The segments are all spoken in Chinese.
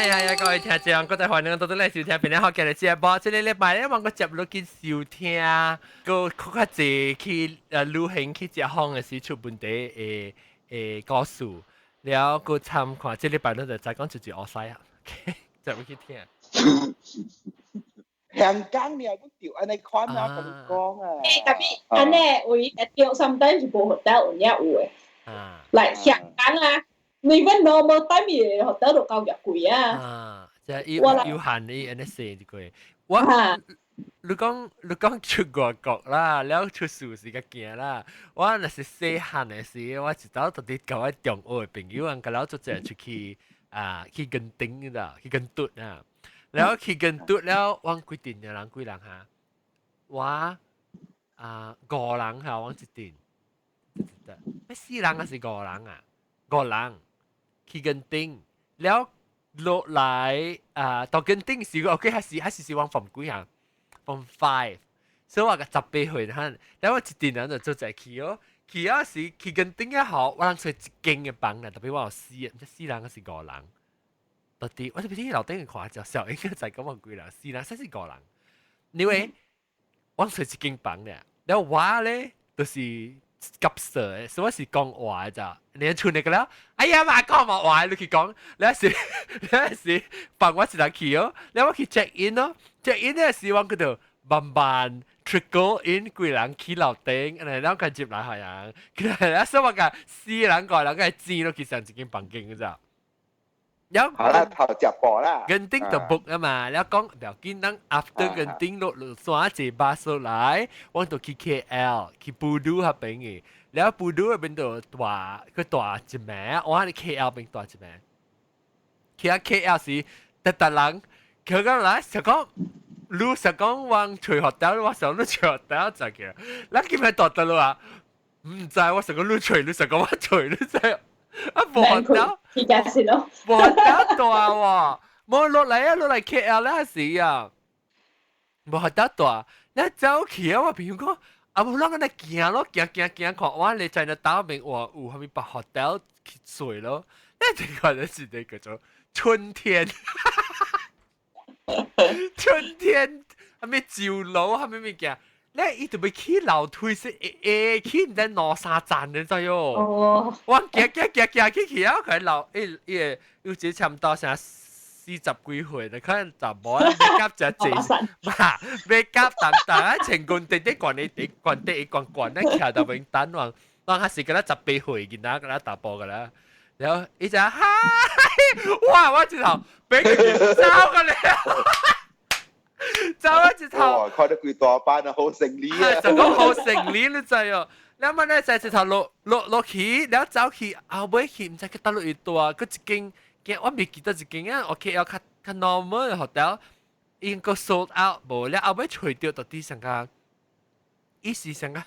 呀，各位聽眾，各位歡迎到嚟收聽《邊啲學嘅節目》。這個禮拜咧，我接落去收聽，個較濟去旅行去食訪嘅時出本地故事，了個參看。這禮拜咧就再講就學西啊，就要去聽。香港你又都調安尼看啊，同你講啊。特別安尼會調 sometimes 是無 hotel 有影有誒。嚟香港啊！你揾 normal time 嘅 hotel 都夠入貴啊！即係要限你安尼寫啲句。你講出外國啦，แล้ว出事時個件啦。我若是細漢嘅時，我一早特別交我中學嘅朋友，咁แล้ว就出去去跟丁啦，去跟嘟啊。แล้ว去跟嘟แล้ว我幾點嘅人幾人嚇？我5人嚇，我一點。咩4人還是5人啊？5人。去跟丁，แล้ว落嚟到跟丁時個 OK 還是往 from 幾啊 from 5，所以話個18歲嚇，แล้ว我一定人就做在去哦，去嗰時去跟丁一好，我諗出一間嘅房啦，特別我有4人還是5人，到底我特別啲樓頂嘅看就小應該就係咁樣幾人，4人還是5人，因為我出一間房咧，แล้ว我咧就是。急色誒，所以是講話咋？你出嚟個啦，哎呀嘛講嘛話，你去講，你時放我一人去哦，你我去 check in 咯 ，check in 嘅時我嗰度慢 trickle in 幾人去樓頂，然後佢接來係啊，佢所以話個4人5人佢知咯，其實一間房間嘅咋。好啦，頭就播啦。跟丁就 book 啊嘛，แล้ว講唔要緊，等 after 跟丁落山坐巴士來，我就去 KL，去布都嗰邊嘅，แล้ว布都嗰邊度大一名，我喺 KL 邊大一名。去到 KL 時，特人佢講來，就講路就講往吹學校，我想你吹學校就嘅，嗱佢咪大得咯啊？唔知我成個路吹，你成個我吹，你知？冇得，而家先咯，冇得大喎，冇落嚟 KL 嗰時啊，冇得大，你走去啊！我朋友講，冇啷個嚟行咯，行看，哇！你在那打邊話有後面把 hotel 去睡咯，你聽講的是那個叫做春天，春天，後面酒樓，後面咩嘅？你一定要去樓梯是去唔得攞沙站嘅咋喲？我行去啊！佢樓要自己差唔多成40幾歲，你可能就冇啊！未夾就正，未夾等啊！情關地啲關你關咧，徛到永等話下時個咧18歲見到個咧打波個啦，然後一隻嗨，哇！我直頭俾佢走個咧。走一直頭，看到佢大班啊，好成理啊！就講好成理你知哦。你啱咧就直頭落去，然後走去後尾去，唔知佢搭落去多，佢一間我未記得一間啊，我KL較 normal 嘅 hotel，應該 sold out 無，然後後尾除掉到啲上個，一時上個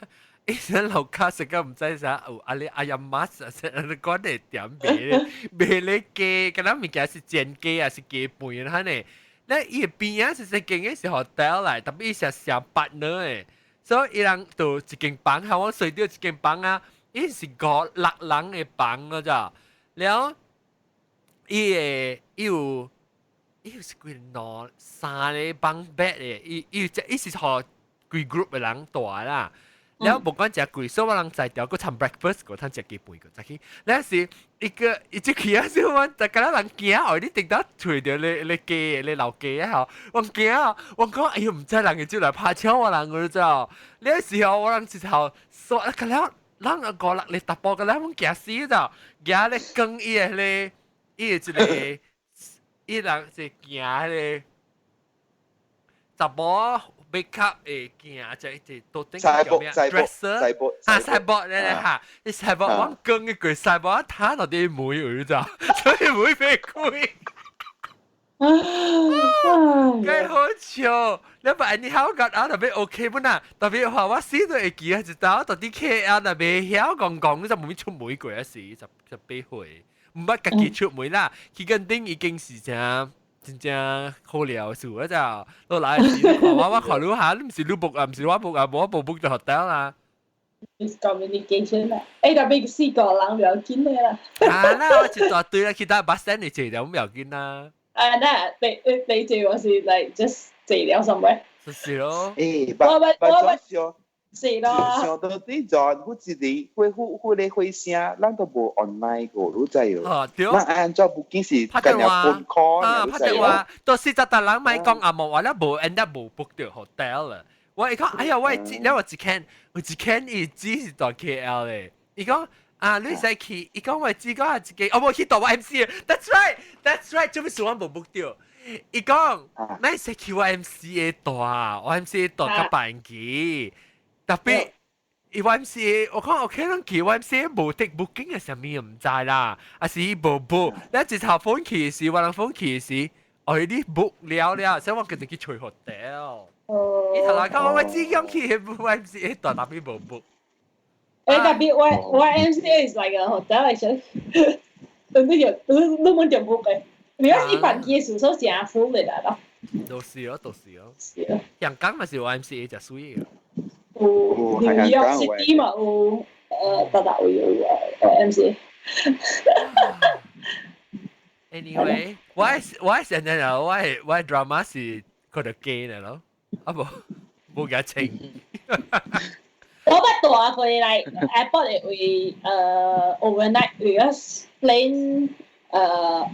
樓卡上個唔知啥，有阿呀媽實你講嚟點賣咧雞，嗰啲物件是煎雞啊，是雞飯啊，呢？那伊邊啊，是間嘅是 hotel 嚟，特別伊是上partner誒，所以伊人就一間房，嚇我睡到一間房啊，伊是5、6人嘅房嗰咋，แล้ว伊有是幾多3個房 bed 誒，伊是學幾 group 嘅人住啦。แล้ว不管食貴，所以我人在調個餐 breakfast 個餐食幾貴個，再去。那是一隻去啊！所以我大家人驚哦，你定到除掉你雞，你老雞啊！我驚啊！我講哎呦，唔知人嘅就來拍超我人個咋？呢時候我人直頭說，咁樣人個5、6你搭波個咧，我驚死咋！驚你更伊個咧，伊個一個伊人是驚咧，十波。make up 誒件就一直都頂叫咩 dresser 細波咧嚇，你細波我講一句細波睇到啲妹兒咋，所以妹被虧，幾好笑。你唔係你考覺啊特別 OK 本啊，特別話我死都會記啊，就到啲 KL 特別曉講就冇出妹過一時就俾佢，唔係自己出妹啦，佢跟丁已經是正。真正好聊事啊！就落來時，我考慮下，你唔是你 book 啊，唔是我 book 啊，冇我 book 就 hotel 啦。miscommunication 啦，特別4個人唔要緊嘅啦。啦，我就對啦，其他bus stand 你坐就唔要緊啦。那你這個是 like just 治療 somewhere。是咯。但係是咯。想到啲咗，我自己會回聲，咱都無 online 個，你知喎？對。咱按照不見是跟人 phone call，拍電話，到時就特人咪講啊冇話啦，冇 end up 冇 book 到 hotel 啦。我講哎呀，我一間伊只是到 KL 咧，伊講。你使去，伊講我知講下自己，我冇去到 YMCA。That's right，做咩事我冇 book 到？伊講，你使去 YMCA 度啊，YMCA 度甲辦機，特別 YMCA，我講 OK，咱去 YMCA 冇得 booking 嘅時候，咪唔知啦，還是冇 book。你一頭風去時，我人風去時，我啲 book 了，所以我決定去找 hotel。伊頭來講，我知講去 YMCA 度，特別冇 book。tapi YMCA is like a hotel actually. 都冇點 book 嘅，如果一般嘅時候成 full 嚟啦。都是咯。香港咪是 YMCA 就水嘅。New York City 嘛有大會有YMCA。Anyway，我現在咯，我 drama 是嗰度機嚟咯，冇嘅情。我不大佢嚟 airport 會overnight，如果 plane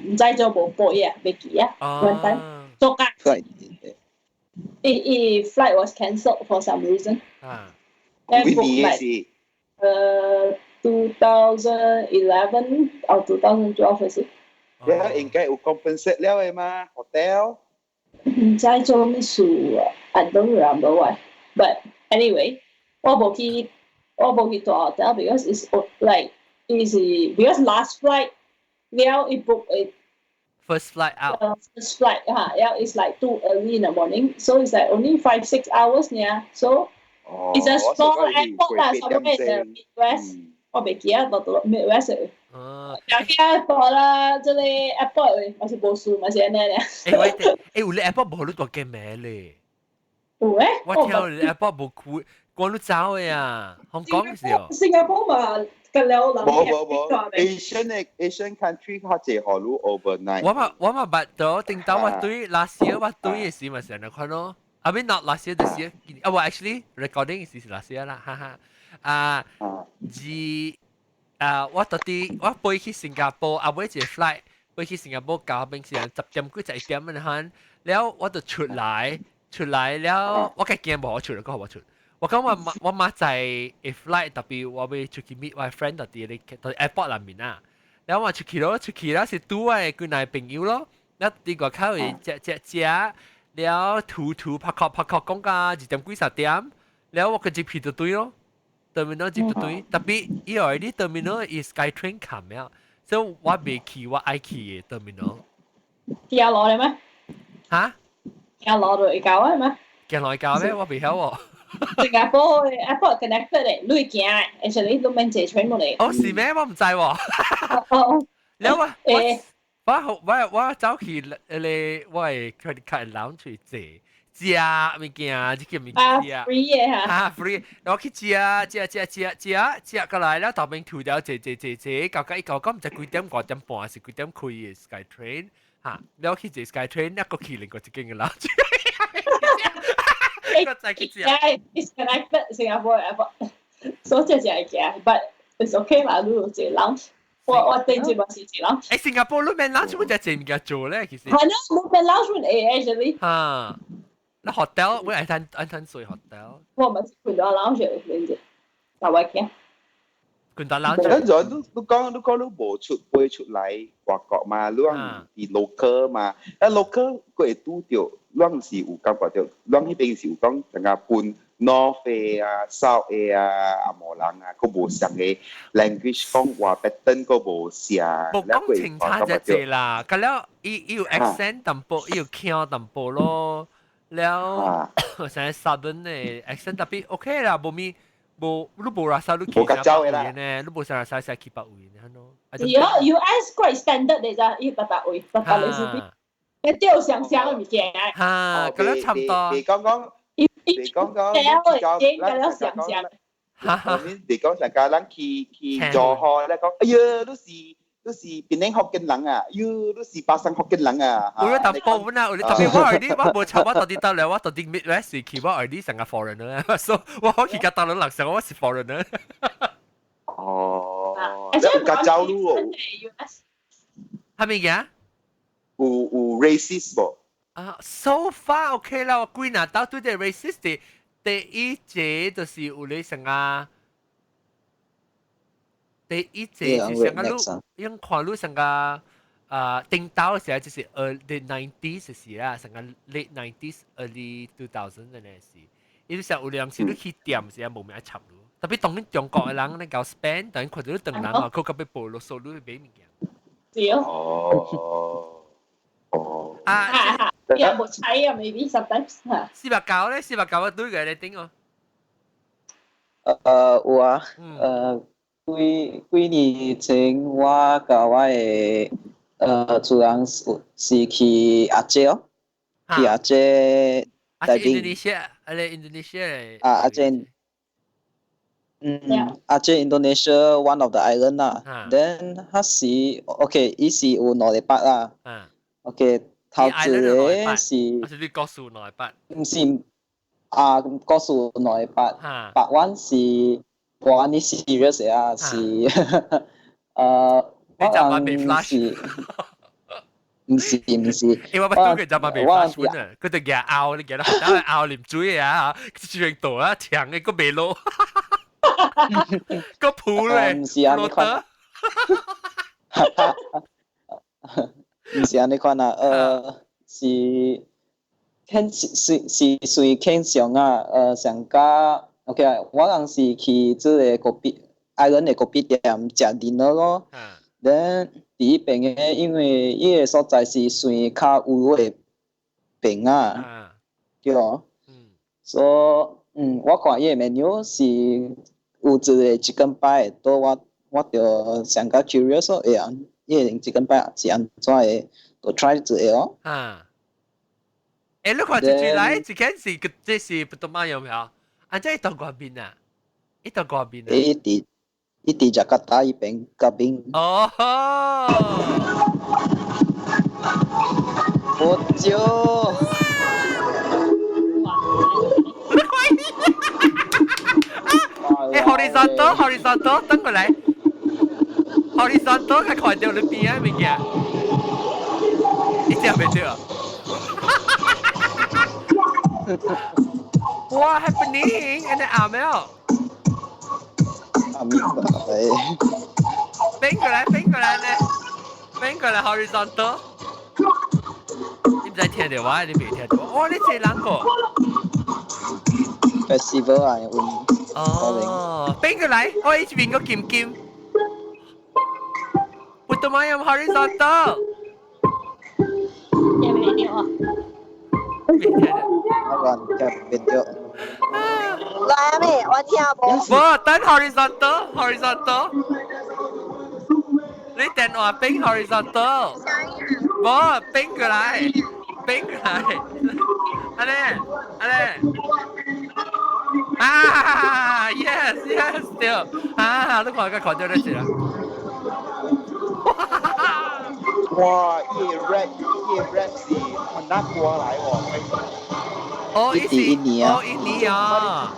唔知做冇飛啊，未記啊，問題做假。Flight was cancelled for some reason. Like 2011 or 2012是。應該有 compensate 了嘅嘛 ，hotel。唔知做咩事啊 ，I don't remember why. But anyway. 我冇去做 hotel because it's like easy because last flight now it book it first flight out first flight yeah it's like too early in the morning so it's like only 5-6 hours yeah so it's a small airport lah somewhere in the Midwest 我未記得到 Midwest 又去 airport 啦即係 airport 咪是冇事咪是安尼咧有你 airport 冇好多嘅咩咧有誒我聽你 airport 冇攰趕到走嘅啊，香港嘅時候。新加坡嘛，近了諗冇 Asian country 較濟好路 overnight。我嘛捌到，定到我對 last year 我對嘅時咪成日看咯。I mean not last year this year。well actually recording 是 last year 啦，哈哈。我到底我飛去新加坡，買一個 flight 飛去新加坡搞邊時10點幾11點咁樣，แล้ว我就出來แล้ว我嘅驚冇出嚟，個冇出。我講我媽在 flight 特別我要出去 meet 我 friend 特啲喺 airport 裏面啊，然後我出去咯是拄我佢哋朋友咯，แล้ว啲個口會食，แล้ว吐拍殼講㗎2點幾3點，แล้ว我個接去到對咯 ，terminal 接到對，特別以後啲 terminal is SkyTrain 冚呀，所以我未去我愛去嘅 terminal。驚落嚟咩？嚇？驚落嚟搞啊咩？驚落嚟搞咩？我未曉喎。新加坡 airport connected 嚟，你行誒 ，actually 都免坐 train 冇嚟。哦，是咩？我唔知喎。แล้ว我走去你我係佢哋開 lounge 去食物件，即叫物件。free 嘅嚇。free，我去食，過來แล้ว後面吐掉搞一搞唔知幾點5點半是幾點開嘅 SkyTrain 嚇，แล้ว去坐 SkyTrain 一個去另外一間嘅 lounge。It's connected Singapore airport，所以就係嘅 ，but it's okay 啦，你要坐 lounge。我對住咪是坐 lounge。新加坡裏面 lounge 會就係唔夠做咧，其實。係咯，冇咩 lounge 嚟 actually。嚇，那 hotel 會按睡 hotel。我咪換咗 lounge 嚟嘅，就係嘅。換咗 lounge。咁就你講你冇出飛出來外國嘛，你講係 local 嘛，local 佢會拄到。咱是有感覺到，咱迄邊是有講等下分 North 啊、South 啊、阿摩人啊，佢無相嘅 language 講話 pattern 佢無相。冇講清楚就係啦，咁แล้ว要 accent 淡薄，要 腔淡薄咯，แล้ว成日 southern 嘅 accent 特別 OK 啦，冇你冇話曬你其實北位呢，你冇成日曬去北位呢，咯。You ask quite standard 嚟咋，依北位，北位是啲。一啲上上嘅物件嚇，咁樣差唔多。你講，你講成家人去坐河咧講，哎呀，都是都是邊寧福建人啊，又都是巴生福建人啊。我特別本啊，我特別我係啲我冇查我到底得了，我到底 Midwest 去我係啲成個 foreigner，所以我可以夾到人想我是 foreigner。哦，有夾走路哦。係咪嘅？有 racist 噃？啊 ，so far OK 啦，我歸納到對啲 racist 嘅第一節就是有你成個。第一節是成個路，因看路成個頂到嘅時候就是 early 90s 嘅時啦，成個 late 90s early 2000嘅呢時，伊時候有兩次你去店時冇咩插路，特別當然中國嘅人咧搞 spend，但係看到啲鄧人啊，佢特別暴露數路去買物件。哦。哦。有冇猜啊 ？Maybe sometimes 嚇。490咧，490對嘅你頂哦。有啊，幾年前我甲我嘅主人是去亞洲哦，去亞洲帶領。Indonesia 亞洲，亞洲 Indonesia one of the island 啦。Then 嗰時 OK， 伊是有兩禮拜啦。OK， 頭一個是。係你告訴兩禮拜。唔是告訴兩禮拜，白灣是。我你 serious 啊，是你就話被 flash， 唔是，因為我對佢就話被 flash 本啊，佢就日拗你記得，等佢拗你唔追啊，轉度啊，長嘅個眉路，個鋪咧，唔是啊，你看，唔是啊，你看啊，是屬傾向啊，上加。OK 啊，我嗰陣時去即個咖啡，island 嘅咖啡店食 dinner 咯。then 第一邊嘅，因為伊個所在是算較有嘅邊啊，對哦。所以我看伊個 menu 是有一個 chicken pie，都我就上較 curious 咯，會啊，伊個 chicken pie 是安怎嘅，就 try 一個哦。誒，你看住嚟，之前是這是不懂乜有冇？啊！即係到嗰邊啊？呢度嗰邊啊？一啲就打一邊嗰邊。哦。我就。horizontal，等過嚟。horizontal 係看到你邊啊？物件？你知唔知啊？What happening? Ini Amel. Beng過來呢？beng過來 horizontal。你唔使聽到話，你未聽到。哦，你係啷個 ？Festival 啊，哦，beng過來，我呢邊個劍。Putu Mayam horizontal。有冇聽到？未聽到。我講變咗。來未？我聽無。冇，等 horizontal。你電話變 horizontal。冇，變過來。安尼。啊 ，yes，對。啊，都看到你啦。哇！伊個 rap 是很難過來喎。哦，印尼啊！哦，印尼啊！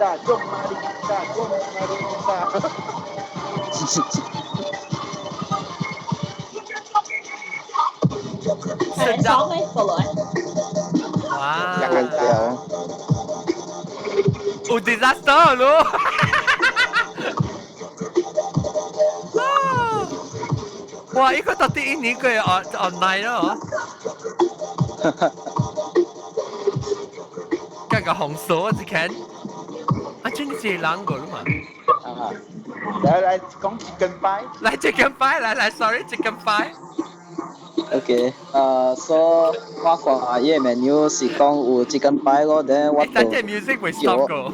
爽咩？過來。哇！有。有 disaster 咯！哇！呢個到底印尼佢 online 咯？嗰個紅數我只看，真係兩個啦嘛。來講 chicken pie。來 chicken pie，來 sorry chicken pie。OK，所以我看伊個 menu 是講有 chicken pie 咯，但我等陣 music 會 stop 個。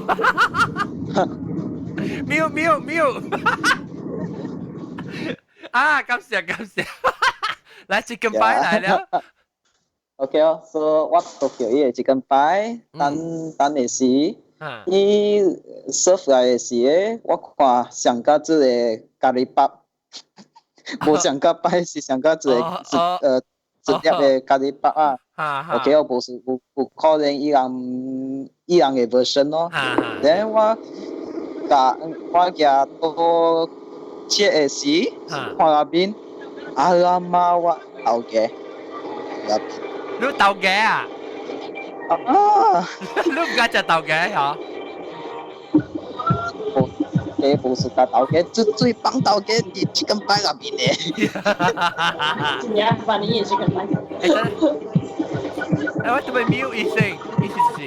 喵。啊，感謝。來 chicken pie 來了。OK 哦，所以我都叫伊個 chicken pie，等的是，伊 serve 來的是，我看上加即個咖喱包。無上個擺是上個做直接嘅咖喱包啊。OK， 我無是有可能伊人嘅 version 咯。然後我夾到切嘅時，看入邊，阿拉媽我頭嘅入邊。你豆嘅啊？啊！你唔敢食豆嘅嚇？無是甲豆嘅，最棒豆嘅啲 chicken pie 入邊嘅。今年把你也是跟买。我做咩 mute 一聲？意思是？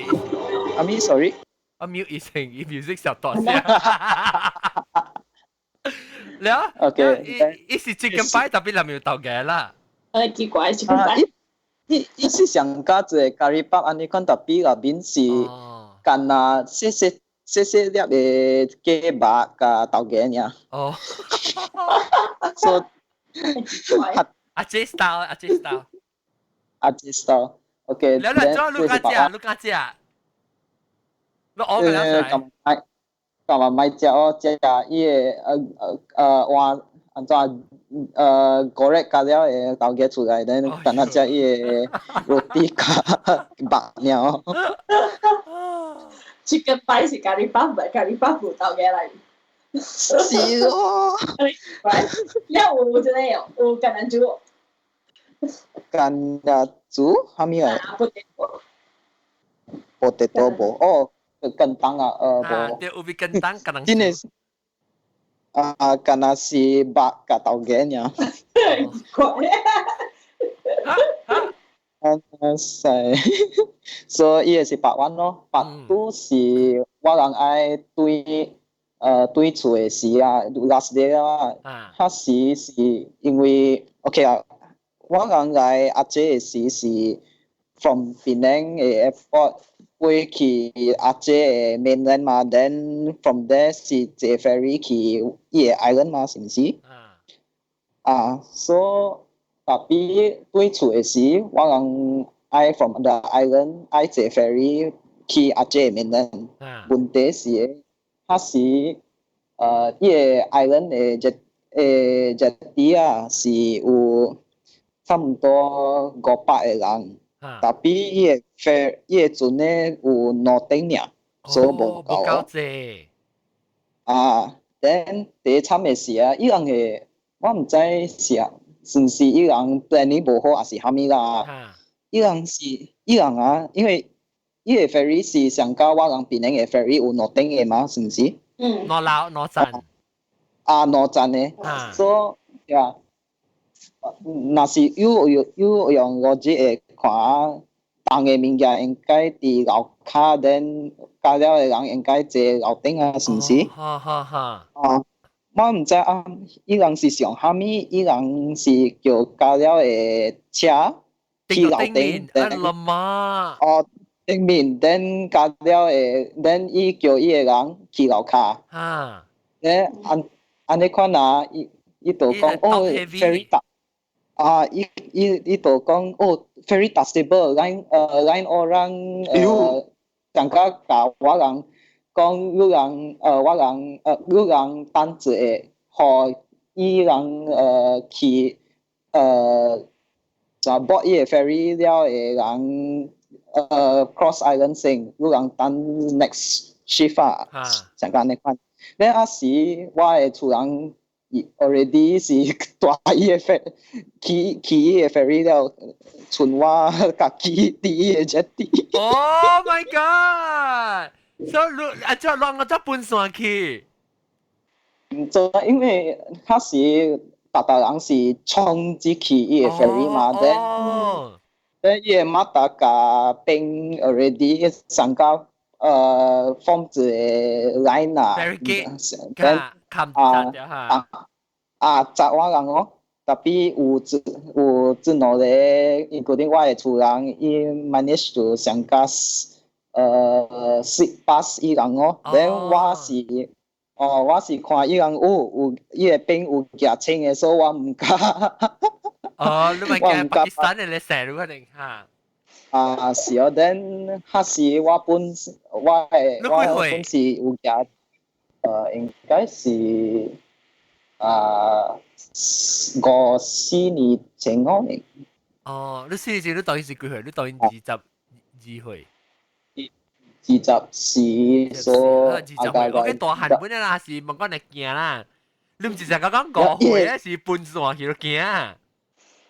阿咪 sorry。我 mute 一聲，以 music 小多聲。แล้วอีสิจิกันไปแต่เป็นลำอยู่เต่าแก่ละ奇怪chicken pie。伊是上加做咖喱包，安尼講特別入邊是干啊細粒嘅雞肉甲豆芽爾。哦。所以阿 J style， 阿 J style。阿 J style，OK。แล้วเราจ้าลูกอาเจียเราออกกันแล้วใช่ไหม咁啊，咪食哦，食伊個換安怎correct 加了誒豆芽出來，等等下食伊個roti 加白鳥。Chicken pie 是咖喱包，唔係咖喱包冇豆芽嚟。是咯。你有真係有橄欖豬。橄欖豬係咪啊？potato 冇哦。更當啊，無。對，有比更當可能。真係敢若是肉甲豆芽爾。所以伊個是白灣咯，白都是我人愛對厝個時啊 ，last day 啊，迄時是因為 OK 啊，我人來阿姐個時是 from Penang 個 airport。飛去阿姐嘅 mainland 嘛 ，then from there 是坐 ferry 去伊個 island 嘛，是毋是？所以特別對厝嘅時，我人愛 from the island 愛坐 ferry 去阿姐嘅 mainland。問題是，迄時伊個 island 嘅jetty啊是有差唔多500個人。特別伊個船咧有2頂爾，所以無夠。then 第慘嘅是啊，伊人嘅我毋知是啊，算是伊人 planning 無好，還是蝦米啦。伊人啊，因為伊個 ferry 是上加我人邊個 ferry 有2頂嘅嘛，是毋是？2站。2站咧，所以呀，若是有用邏輯嘅。看，當個物件應該佇樓骹，等加了個人應該坐樓頂啊，是毋是？我毋知啊，伊人是上蝦米？伊人是叫加了個車去樓頂，頂面，等加了個，等伊叫伊個人去樓骹。安尼看啊，伊就講哦 ，very 大。伊就講哦 ，very stable， lain orang 上加甲我人講，我人單子誒，互伊人去就 board 伊個 ferry 了誒人cross island 先，我人等 next shift 啊，上加呢款。咧啊時我誒厝人。already 是大伊個 ferry， 去伊個 ferry 了，剩我家己佇伊個 jetty。Oh my god！ 所以你阿只浪個只搬上去。唔做，因為嗰時大人是衝入去伊個 ferry 嘛，then伊個馬達甲冰 already 上到form 一個 line 啊。barricade。冚雜我人哦，特別有真路咧，伊嗰啲我嘅厝人，伊 manage to 上加6 bus 伊人哦，then 我是看伊人有伊個兵有夾清嘅，所以我唔敢。你咪驚巴基斯坦嘅成路肯定嚇。是哦，then 嗰時我本是有夾。應該是5、4年前年。哦，你4年前你當然是幾歲？你當然22歲。24，所以20歲，我嘅大漢本啦，是問講你驚啦。你唔是成日講5歲咧，是半歲去到驚。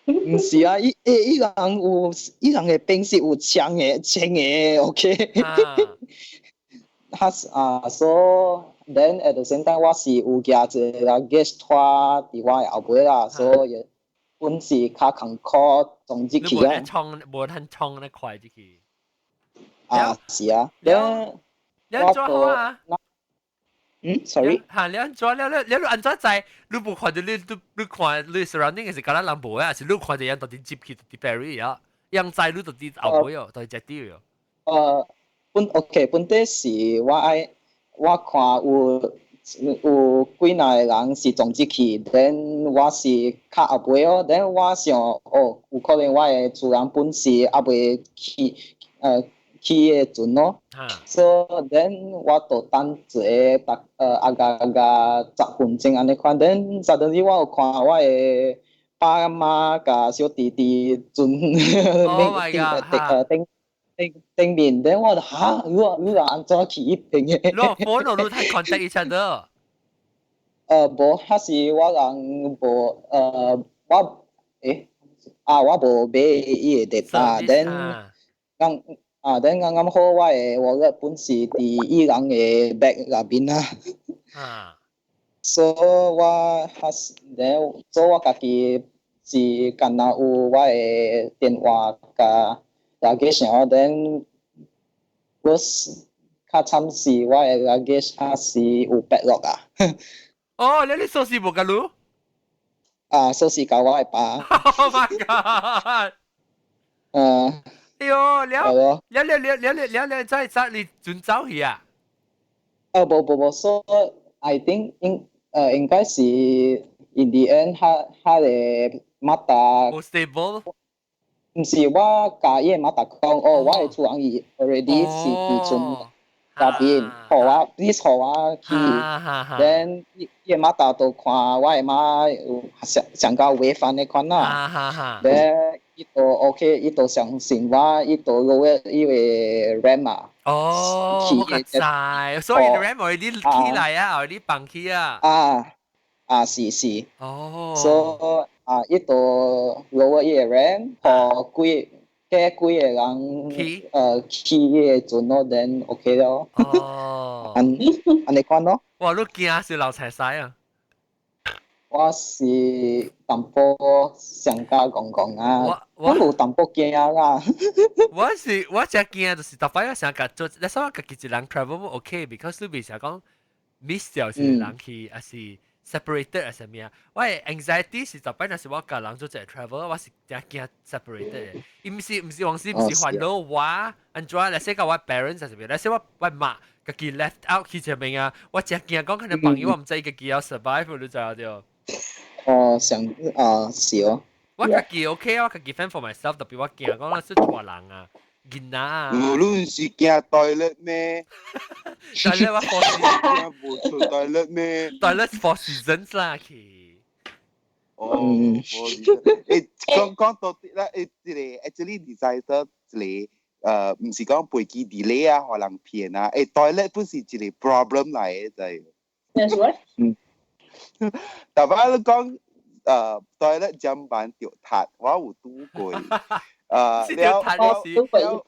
唔是啊，伊人嘅病是有槍嘅 ，OK。所以 then at the same time 我是有夾一個 guest 拖佇我嘅後背啦，所以本是較艱苦總之去啊。無通衝得快啲去。是啊。你安怎好啊？sorry。嚇，你安怎？你安怎知？你無看到你看你 surrounding 嘅是敢若人無啊？是你看到人到底接去到底 Perry 啊？人知你到底後背哦，到底食掉哦。本地是我看有幾若人是總之去 ，then 我是較後背哦 ，then 我想有可能我嘅主人本是還未去嘅陣咯，所以 then 我就等一個大概10分鐘安尼款 ，then suddenly 我有看我嘅爸媽甲小弟弟陣頂面，等我嚇，你安怎去一邊嘅？你phone 你睇 contact each other。無，還是我人無我無買伊個 data，then 啱好我嘅wallet本是佇伊人嘅 bag 內面啊。所以我家己是敢若有我嘅電話甲。luggage 等我較慘是我嘅 luggage 還是有 backlog 啊。哦，你鎖匙無甲你？鎖匙甲我嘅爸。Oh my god！哎呦，了，再你準走去啊？無，所以 I think 應該是 in the end 佢嘅馬達。冇 stable。唔是我甲伊個馬達講，我嘅厝人伊 already 是佇厝內邊，互我 please 互我去 ，then 伊個馬達就看我嘅媽有上到違反嘅款啦，then 伊就 OK， 伊就相信我，伊就攞伊個 RAM 啊。哦，我個知，所以 RAM already 起來啊，already 綁起啊。是。哦。所以伊就攞伊個 RAM，互幾個人去嘅陣咯 ，then OK 咯。哦。安尼款咯。哇，你驚是流財曬啊！我是淡薄上加講啊，我無淡薄驚啦。我只驚就是特別想甲做，你說我家己一人 travel 冇 OK，because 你袂想講 miss 掉一個人去，還是 separated 還是咩啊？我嘅 anxiety 是特別，若是我甲人做一個 travel，我是真驚 separated 嘅。伊唔是往時唔是煩惱我，安怎？你說甲我 parents 還是咩？你說我媽家己 left out 去前面啊，我真驚講可能朋友我唔知家己要 survive，你知道對？是哦。我家己 OK 啊，我家己 fend for myself，特別我驚講是大人啊，囡仔啊。你是驚 toilet 咩？toilet 我 for season，冇出 toilet 咩 ？toilet for seasons 啦，佢。講到啦，一個 actually designer 一個唔是講飛機 delay 啊，可能騙啊，toilet 本是一個 problem 嚟嘅，就係。That's what？但係你講toilet 砧板掉塌，我有拄過。是掉塌的是，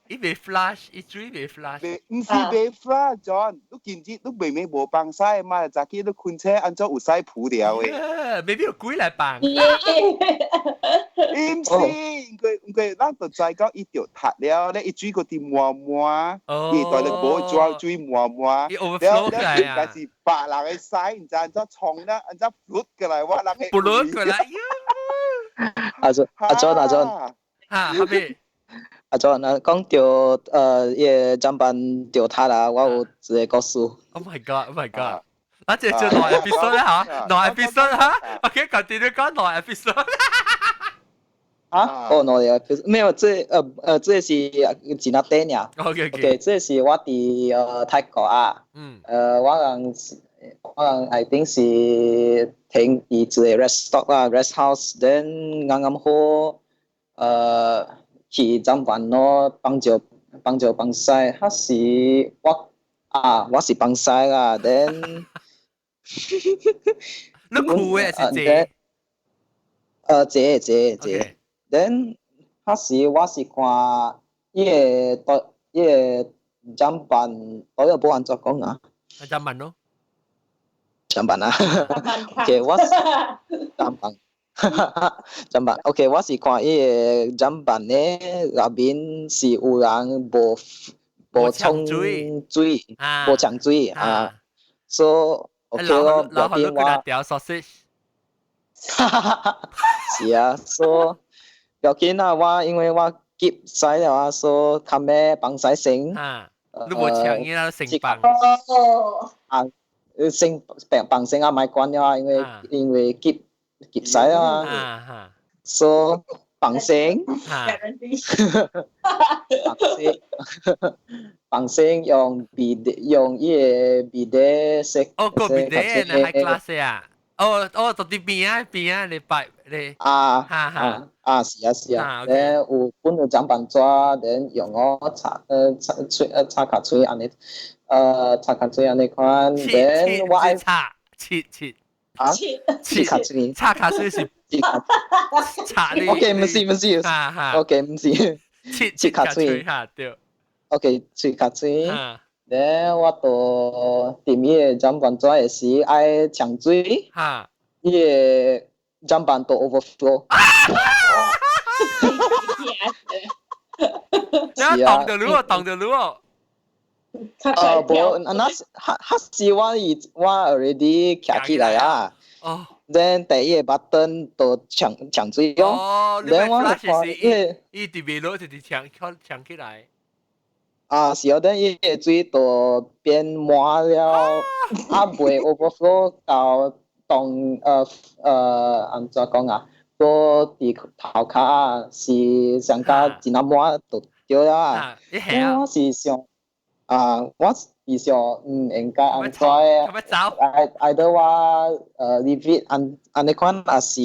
伊未 flush，伊水未 flush。唔是未 flush John，你見之你明明無放曬嘛，早起你困車按照有曬鋪掉嘅。未必有鬼來放。唔是，唔過咱就知講伊掉塌了，咧伊水嗰啲滿滿，伊在你冇裝水滿滿，伊 overflow 起來啊。應該是白人嘅曬，唔知按照沖啦，按照潑過來，我人嘅。潑過來。阿 John。哈，後邊阿 John 講到伊個砧板掉塌啦，我有一個故事。Oh my god！我這就兩 episode 啦嚇，兩 episode 嚇 ，OK，continue 講兩 episode。兩 episode，沒有，這是幾那電呀 ？OK，這是我佇泰國啊。我人 I think 是停伊一個 rest stop 啦 ，rest house，then 啱啱好去站辦咯，幫助幫曬，還是我是幫曬啦，then 你酷嘅是這，then 還是我是看伊個站辦，我又冇按怎講啊？站辦咯。站辦啊，OK， 我是站辦，站辦 ，OK， 我是看伊個站辦咧，入邊是有人無沖水，無搶水啊，所以 OK 咯，入邊我條 sausage， 是啊，所以要緊啊，我因為我急曬了啊，所以較咩幫曬先，你無搶伊啦，成幫。先bằng先啊，買關了啊，因為急曬啊，所以bằng先，bằng先用伊個筆的色。哦，個筆的呢係 class 啊。哦，到啲邊啊，你擺你。是啊，咧有本有長板紙，then 用我擦卡嘴安尼。擦卡嘴安尼款，then 我愛切卡嘴，擦卡嘴是擦你。OK， 唔是，OK， 唔是，切卡嘴，對。OK， 切卡嘴，then 我到點嘢長板紙嘅時愛搶水，伊個長板都 overflow。你當得路哦。無，那是我 already 徛起來啊。then 第一個 button 都搶水咯。哦，你咪 flash 是伊啲微落就搶起來。是啊，等伊個水都變滿了，未 overflow 到當安怎講啊？個啲頭殼是上加真啊滿就對啦。我是想。我是想應該安怎？either 我leave it 安尼款，還是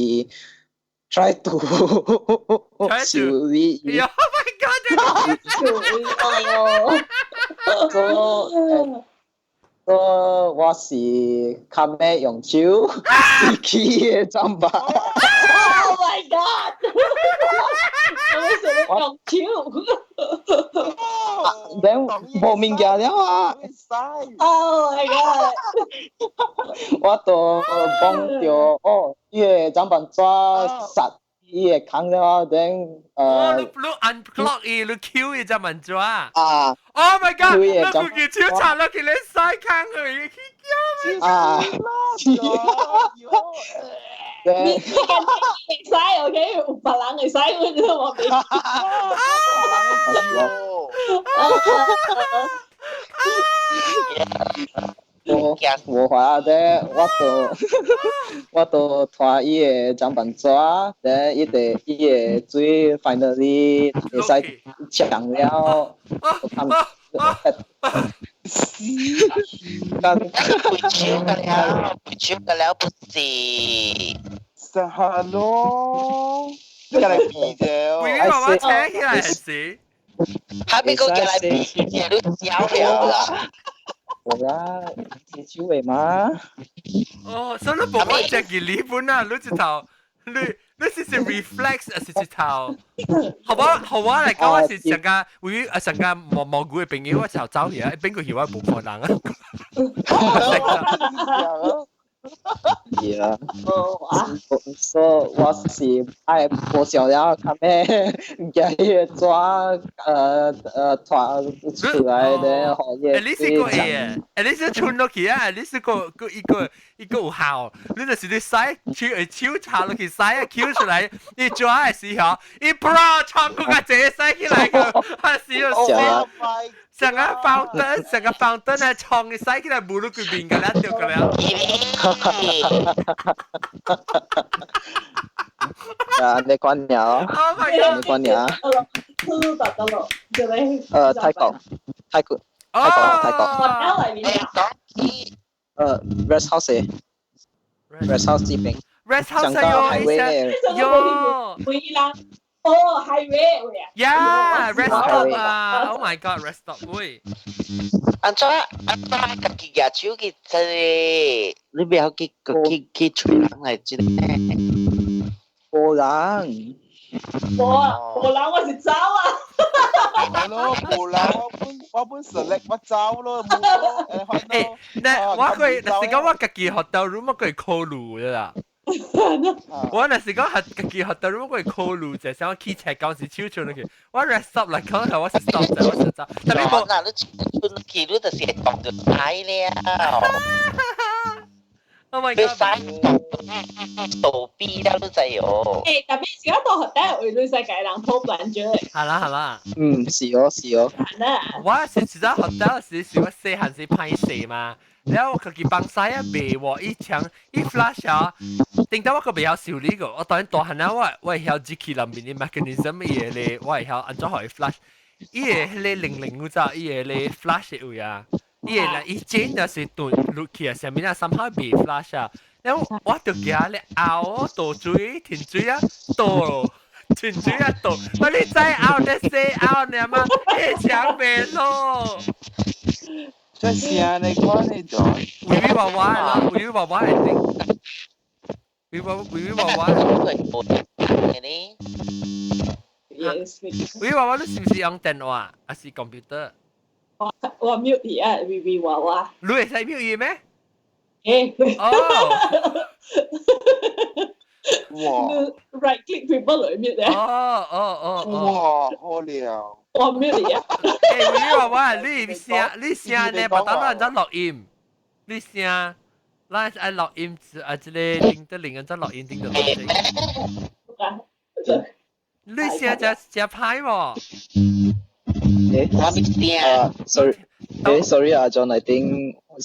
try to 處理。Oh my god！ 處理我是較咩用手去嘅裝扮。Oh my god！ 我為什麼用手？then 無物件了啊 ！Oh my god！ 我都幫着伊個裝扮紙殺伊個坑了 ，then 你 unblock 伊，你 Q 伊隻文紙啊！Oh my god！ 你佢叫超殘啦，佢你曬坑佢，你使 OK， 有別人會使，我都冇俾。我話咧，我都拖伊個裝扮紙，咧伊個水 finally 會使搶了，不了不是。Hello，你嚟比啫？會媽媽請起來係死。還沒過來比啫，你笑了啦。我啦，接手嘅嘛。哦，所以你冇講隻件呢本啊，你隻頭，你是 reflex 啊，是隻頭。好啊，嚟講我是上家會上家蘑菇嘅朋友，我就走嘢，邊個曉我冇可能啊？係啊，所以我是愛無想了，看咩將伊個紙拖出來咧，互伊。你是個嘢，你是穿落去啊，你是個一個有效，你就是你洗手插落去洗啊，撿出來，你抓嘅時候，一不然穿個個這洗起來個，係笑。成個房燈係創嘅洗起來冇到佢邊嘅啦，掉嘅啦。你關了。Oh my god！ 你關了。得咯，就你。泰國。我喺裏面啊。rest house rest house 呢邊， rest house 上個有 highway 咧，有會啦，哦，highway 會啊。呀 rest stop highway 啊 ，Oh my god rest stop 會，安怎家己舉手去即你不要去吹人嚟即個。波人，我是走啊。係咯，無啦，我本 select 我走咯，冇誒，那我佢，那是講我家己 hotel room 我佢 call 路嘅啦。我那是講係家己 hotel room 我佢 call 路啫，想我起車嗰時超出去，我 rest stop 嚟講係我是 stop 啫，我是走。但係冇，嗱，你轉去你就是當咗睇了。Oh my 你 god！使倒閉了，你知哦。誒，特別而家到學底會女世界人鋪planner嚟，係啦係啦。是哦，係啦。我是住喺 hotel 時，我細漢時歹勢嘛，然後我家己幫曬啊賣喎，一槍一 flash 啊，定到我個未曉修理個，我當然大漢啊，我會曉自己裏面啲 mechanism 嘢咧，我會曉安怎可以 flash，伊個迄個零嗰隻，伊個咧 flash 位啊，伊個咧伊剪就是斷落去啊，上面啊 somehow 未 flash 啊，然後我就叫咧拗倒水停水啊倒。全主一度，我你再拗得死拗你阿媽，一搶咩咯？即係你講你咗，維維娃娃啦，維維娃娃係定，維維娃娃。維維娃娃你是唔是用電話，還是 computer？我 mute 而家 VV 娃娃。你會使 mute 嘢咩？誒。哦。哇 right click people 嚟 mute 咧。哇，好了。我 mute 啊。誒，維娃娃，你聲咧，不單單錄音，你聲，嗱係錄音，啊，即係零得零，即係錄音定到錄音。你聲只歹喎。sorry 啊，John，I think 我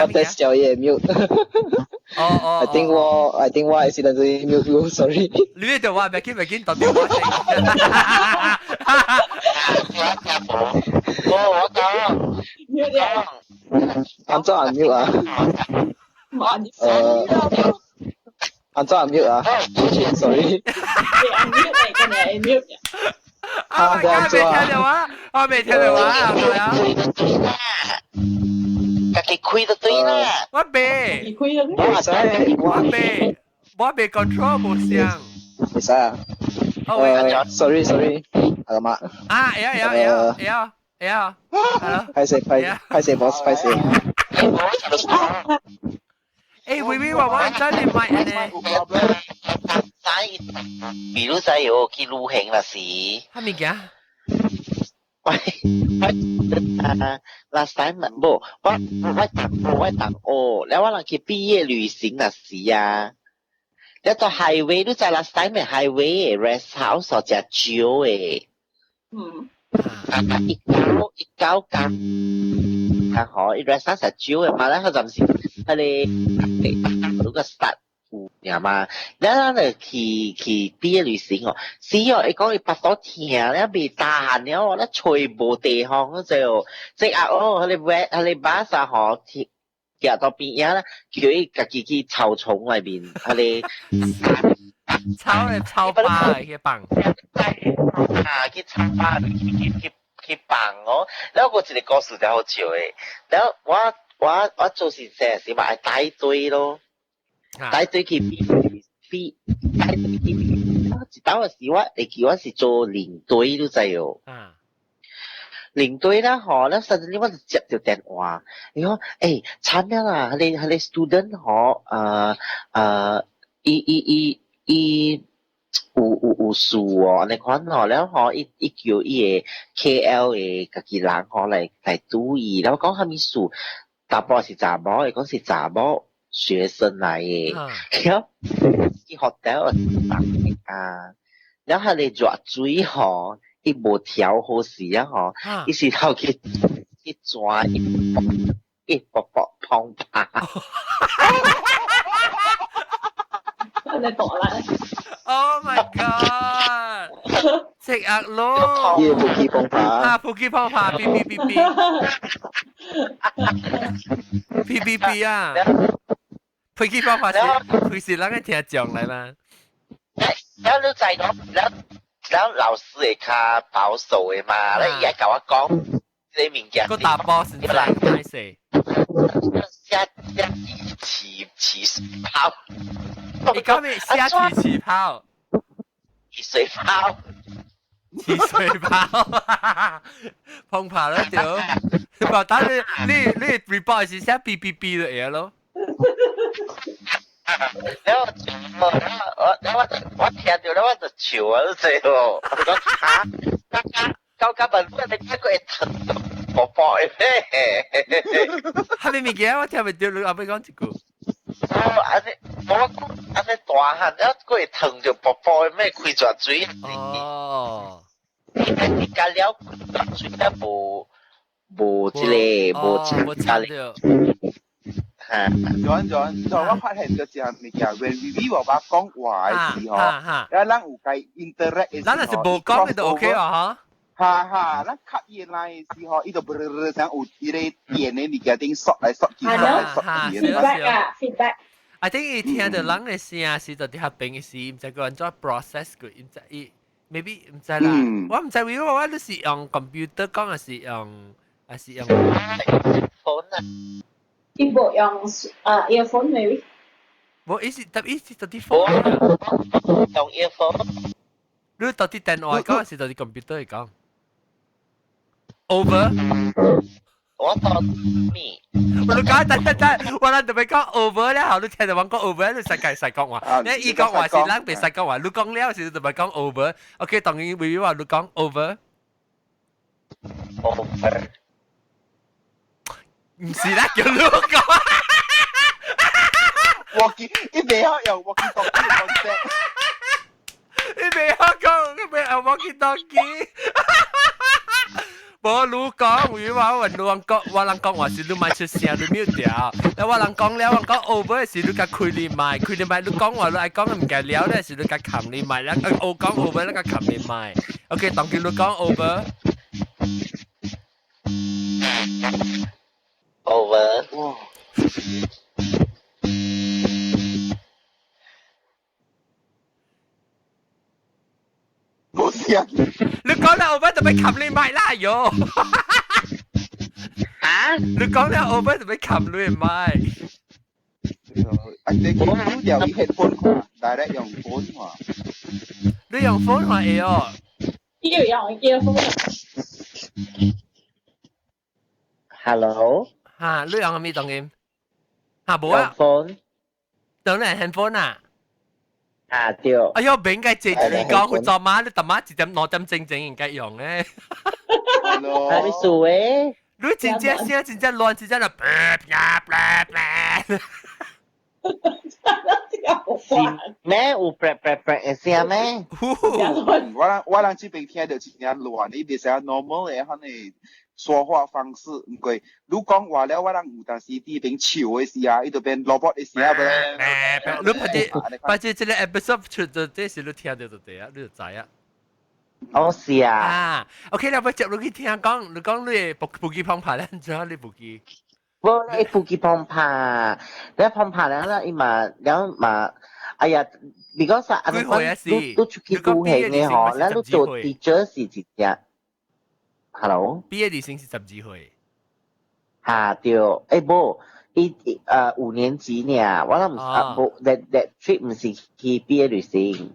test 小嘢 mute。I think 我 accidentally mute you，sorry。你呢度話咪見到電話聲。我講 mute 啊。安怎按 mute 啊？安怎按 mute 啊 ？sorry。你按 mute 嚟嘅，你 mute 嘅。啊！我未聽電話，我未聽電話，係咪啊？家己開就對啦。我未，你開咗咩？我未 control 冇聲。唔使啊。sorry，係嘛？啊，有，係咯。拍攝 boss， 拍攝。誒，維維娃娃真係買咧。比如在有去旅行啦是。係咪嘅？last time 冇，我等哦，แล้วว่าเรา去畢業旅行啦是啊。แล้วตัว highway รู้จัก last time 嘅 highway rest house 所只招嘅。一九間，啊好，一 rest house 只招嘅嘛，แล้ว佢暫時佢哋嗰個 start。呀嘛，咱咧去畢業旅行哦，是哦，伊講伊巴肚痛咧，未打閒了，咧吹無地方嗰就，即啊哦，佢哋巴薩嗬，行到邊呀咧，叫伊家己去草叢裏面，佢哋抄巴嘅棒，啊，去抄巴去棒哦，แล้ว個一個故事就好笑嘅，แล้ว我做事成時咪帶隊咯。帶隊去比，當時我記我是做領隊都知哦。領隊啦，嗬，咧甚至我就接條電話，你講誒，慘啦啦，佢哋 student 嗬，有事哦，你看嗬，แล้ว嗬，一叫伊個 KL 嘅家己人嗬嚟注意，然後講係咪事，大波是查某，伊講是查某。學生嚟嘅，然後去 hotel 啊，然後你熱水嗬，伊無調好時啊嗬，伊是頭去抓一卜碰拍。你讀啦。Oh my god！ 食鴨咯，耶，普基碰拍。普基碰拍，嗶嗶嗶嗶。PPP 啊，飛機方法是佢是啷個聽講嚟嘛？แล้วรู้ใจเนาะแล้ว老師係較保守嘅嘛，แล้ว而家教我講呢物件，個大波先真係太死。起水泡，你講咩？下起泡，起水泡，起水泡，碰跑了屌！話打你 report 是寫 BBB 嘅嘢咯。แล้ว我聽到แล้ว我就笑啊！最後我講嚇，交文本你一個係疼到薄薄嘅咩？係咪物件？我聽唔到你後尾講一句。安尼大漢，แล้ว個係疼到薄薄嘅咩？開咗嘴。哦。你加了水咧無即個無加了。John，我發現咗一樣物件，when we 話講話嘅時候，咱有計 interact 嘅時候，咱若是無講嘅就 OK 啊哈，咱吸引來嘅時候，伊就不像有伊個電嘅物件頂索來索去，索來索去。feedback 啊 ，feedback。I think 伊聽到人嘅聲時就啲合併嘅時，唔知個人做 process 佢，唔知maybe 唔知啦。我唔知為我都是用 computer 講，還是用 phone 啊。Ibu yang earphone maybe. 冇意思，但意思就啲 phone 用 earphone。你到啲電話講，還是到啲 computer 嚟講 ？Over。我到咩？我講等，我諗特別講 over 咧，後你聽到我講 over，你世界細講話，你伊講話是人別細講話，你講了時特別講 over，OK， 當然會話你講 over。over。唔是啦，叫你講。walkie，伊未好用 walkie talkie 嘅 concept。你未好講，你未有 walkie talkie。冇你講，會話我人講話是你咪出聲，你唔掉。但我人講了，我講 over 是你個開你麥，你講話你愛講唔計了咧，是你個冚你麥啦。我講 over 那個冚你麥。OK， 當叫你講 over。over。冇聲。你講了 over 就俾冚你麥啦，喲！嚇？你講了 over 就俾冚你麥。你講掉啲 headphone 話，direct 用 phone 話。你用 phone 話嘢哦。要用 earphone。Hello。嚇，你用咩當然？嚇冇啊。phone。當然係 handphone 啊。啊對。哎呦，唔應該借住你講，佢昨晚你特晚一點2點正應該用咧。係咪數誒？你真正聲真正亂，真正就咩有嘅聲咩？我人這邊聽到真正亂，你別成 normal 嘅迄個說話方式，唔過你講話了，我人有當時啲邊笑嘅時啊，伊就變 robot 嘅聲啊，你把這個 episode 出咗，這時你聽到就對啊，你就知啊。哦是啊。啊 ，OK 啦，我接落去聽講，你講你步機碰拍咧，做你步機。我你步機碰拍，你碰拍แล้ว伊嘛แล้ว嘛，哎呀，because อันนี้都出去ดู戲嘅嗬，แล้ว都做 teacher 是直接。Hello。畢業旅行是12歲。嚇對，誒冇，5年級呢，我諗冇 that trip 唔是去畢業旅行。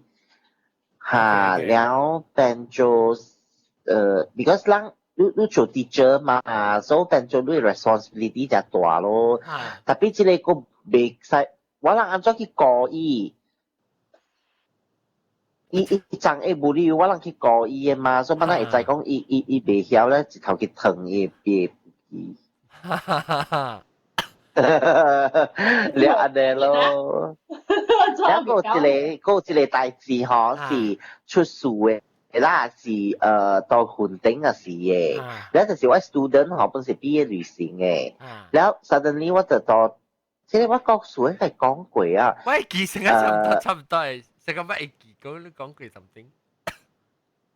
嚇，แล้วเป็น做because 咱你做 teacher 嘛，所以เป็น做你 responsibility 就大咯。特別即個個未使，我諗按照去教伊。伊爭誒無理，我人去教伊誒嘛，所以咱會知講伊袂曉咧，一頭去疼伊別。你安尼咯。然後有一個代誌吼是出事誒，啦是到雲頂嘅事嘅，然後就是我 student 吼本是畢業旅行嘅，然後 suddenly 我就到，即係我告訴係講過啊。我記成日差唔多係，成個乜嘢記講你講過 something。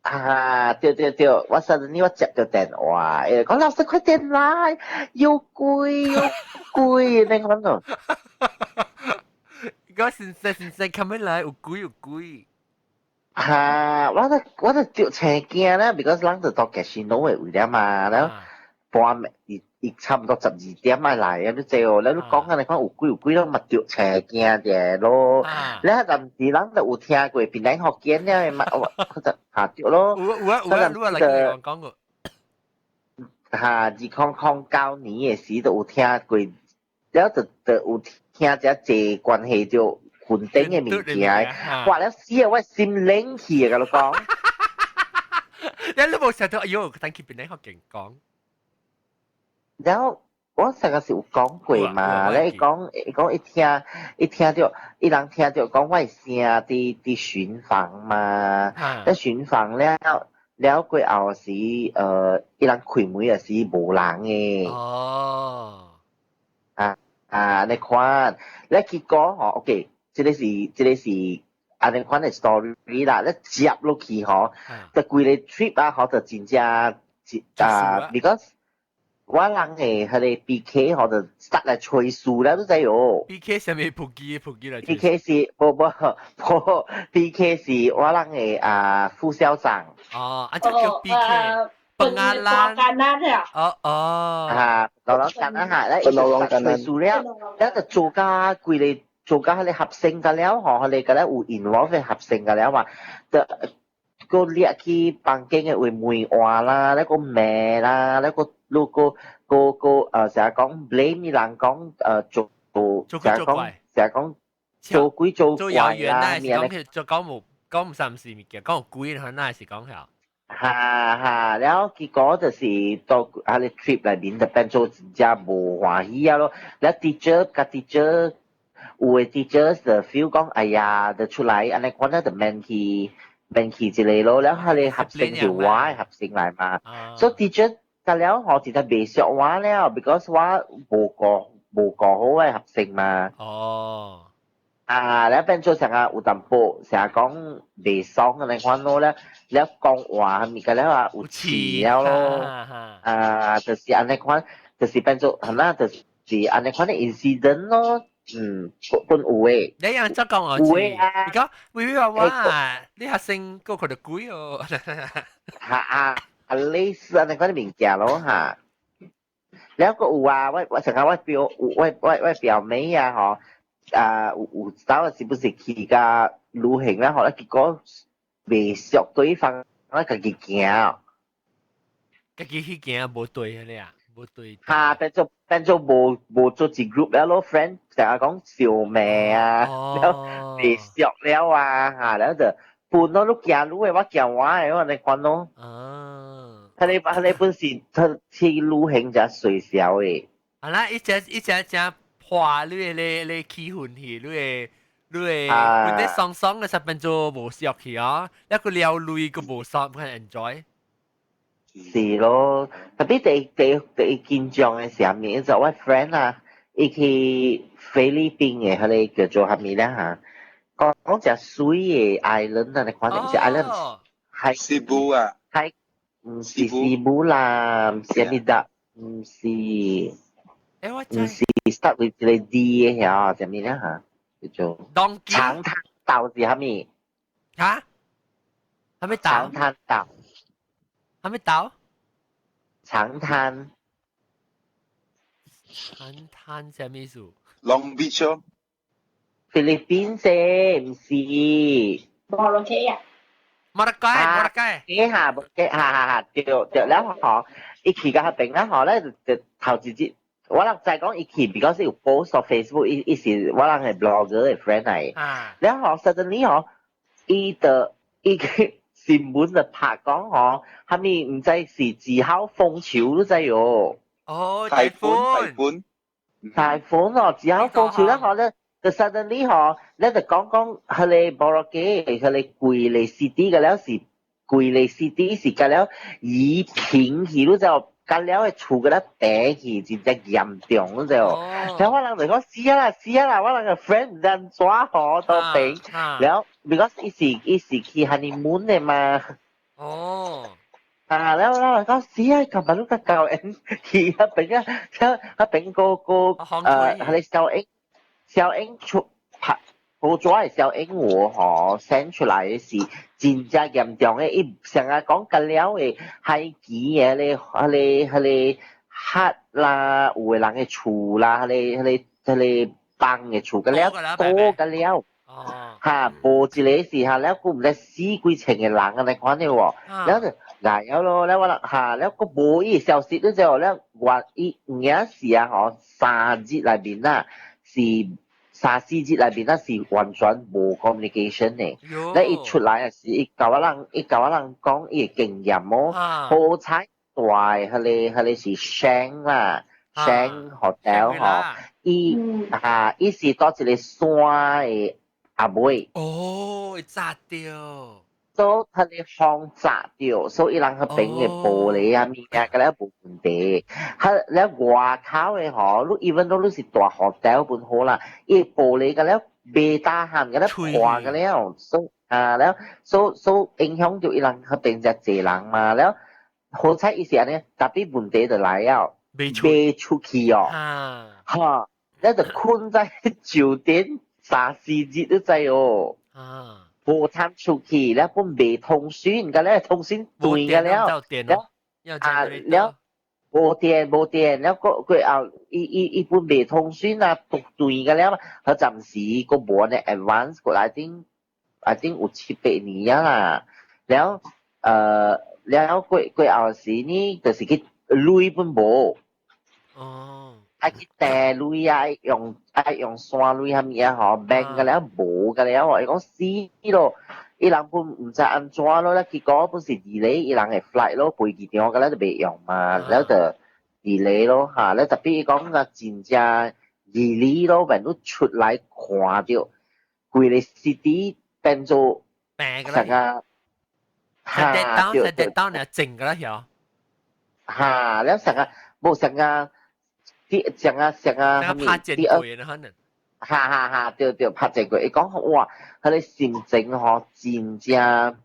對，我suddenly我接到電話，講老師快點來，又貴，你講到，嗰先生咁樣嚟，有貴。我就掉車驚啦，because 人就到 casino 嘅位了嘛，然後半夜差唔多12點咪嚟啊，你知哦，然後講緊你講有貴咯，咪掉車驚嘅咯，然後但是人就有聽過邊頂學見咧，咪佢就下掉咯，嚟講過。2009年嘅時都有聽過，然後就有聽者借關係就群頂嘅物件，話了死啊！我心靈去啊！我講，你冇成日都哎呦，等佢邊頂學勁講。然後我成個時有講過嘛，你講一聽到，一人聽到講我聲啲巡房嘛，一巡房了過後時，一人開門嘅時無人嘅。哦。你看，你結果吼 ，OK。這個是安尼款嘅 story 啦，你接落去吼，就規個 trip 啊，吼就真正because 我人誒，佢哋 BK 吼就實來吹數啦，都知哦。BK 係咪撲機嚟？BK 是不 BK 是我人嘅副校長。哦，啊，即叫 BK。笨阿蘭。哦。老人間啊嚇，咧吹數了，咧就做家規個。做家佢哋合成㗎了，佢哋㗎咧有 involve 合成㗎了嘛，就個列去房間嘅會梅話啦，咧個咩啦，咧個成日講 blame 人講做成日講做鬼做怪啦，咩咧？就講唔三唔四物嘅，講鬼佢那係講下。然後結果就是到佢哋 trip 裏面就變做真正無歡喜啊咯，咧 teacher。有嘅 teachers 就 feel 講，哎呀，就出來，安尼講咧就免去之類咯，然後佢哋合成就話合成來嘛，所以 teacher 得了我直頭未學話了 ，because 我無個好嘅合成嘛。哦。แล้วเป็น做成日有淡薄，成日講未爽嘅你講咯咧，แล้ว講話咪嘅咧話有詞了咯，就是安尼講，就是變做係啦，就是安尼講嘅 incident 咯。本有誒，你樣則講我知，而家會話你學生個佢就貴哦，類似安尼款嘅物件咯嚇。แล้วก็有啊，我成日我表妹啊，嗬，有走是不是去個旅行啦，嗬，結果未熟對方，我自己行，自己去行無對嘅咧。變做無做一 group 了咯 friend 成日講笑命啊，แล้ว未熟了啊，แล้ว就半咯，你行路嘅我行我嘅，我哋講咯。佢哋本時去旅行就水小嘅。係啦，一隻破你氣氛去，你本啲爽嘅實變做無熟去啊，一個撩累個無爽，唔係 enjoy。是咯，特別第見象嘅時候面就我 friend 啊，伊去菲律賓嘅，佢哋叫做係咪咧嚇？講隻水嘅 island 啊，你講定隻 island 係西部啊，係唔是西部啦，唔是咪得，唔是start with 個 D 嘅嚇，隻咩咧嚇？叫做長灘島是係咪？嚇？係咪島？長灘島。係咪島？長灘係咩意思 ？Long Beach 咯。菲律賓啫，唔是。摩洛哥啊。摩洛哥。對，然後嗬，一去嗰邊咧，嗬咧就頭一節，我諗就係講一去，because 有 post 喺 Facebook，一時我諗係 blogger 嘅 friend 嚟。然後 suddenly 嗬，伊個新聞就拍講嗬，係咪唔知是自考風潮都知喎。哦，大款哦，自考風潮咧，嗬咧就 suddenly 嗬，咧就講佢哋摩洛哥，佢哋貴嚟 CD 嘅了是貴嚟 CD 是嘅了，以平去都就嘅了係厝嘅咧病去真正嚴重嗰就。然後我人就講死啦，我人個 friend 唔知抓好到病，然後 because 一時去 honeymoon 嘅嘛。哦。แล้วก็เสียกับมันลูกกะเก่าเอ็นทีครับเป็นก็ถ้าเป็น佢哋小英出拍好咗嘅小英我send 出嚟嘅事真正嚴重嘅，伊成日講緊了嘅係幾嘢咧，係黑啦，有嘅人嘅厝啦，係幫嘅厝嘅了多嘅了。報一個時候แล้วกู唔知死幾千嘅人啊，你看到喎，แล้วก็แล้ว咯，แล้วว่าแล้วก็冇อี消息咗之後แล้ว話อี嘢事啊3日裏邊啊是3-4日裏邊啊是完全冇 communication 嘅，แล้ว一出來啊是一教人講一個經驗咯，好彩大佢哋是 Shang Hotel 伊是多一個山嘅。阿妹，哦，炸掉，所以佢哋放炸掉，所以人佢邊嘅玻璃啊面啊，嗰啲冇問題。佢你外口嘅你 even though 你是大 hotel 本好啦，伊玻璃嗰啲未打限嗰啲破嗰啲，所以影響到伊人佢邊只濟人嘛，แล้ว好彩伊時啊呢，特別問題就嚟了，未出去哦，แล้ว就困在酒店。3-4日都滯哦，冇攤出去แล้วก็未通訊กันแล้ว通訊斷กันแล้วแล้ว冇電แล้วก็เอาอีปุ่น未通訊啊斷กันแล้วเขา暫時個冇呢 advance 個 I think 有7-8年啦แล้วก็เอา時呢就是佢累ปุ่น冇去帶累用山累係咪病嘅แล้ว冇嘅แล้ว伊講死咯，伊人本唔知安怎咯，แล้ว結果本是 delay， 伊人係 flight 咯，飛機場嘅แล้ว就未用嘛，แล้ว就 delay 咯แล้ว特別伊講個真正 delay 咯，when 都出來看到，規個 city 變做成個跌到呢靜嘅啦曉，แล้ว成個冇成個。成啊，拍正佢可能，對，拍正佢。伊講哇，佢哋心情真正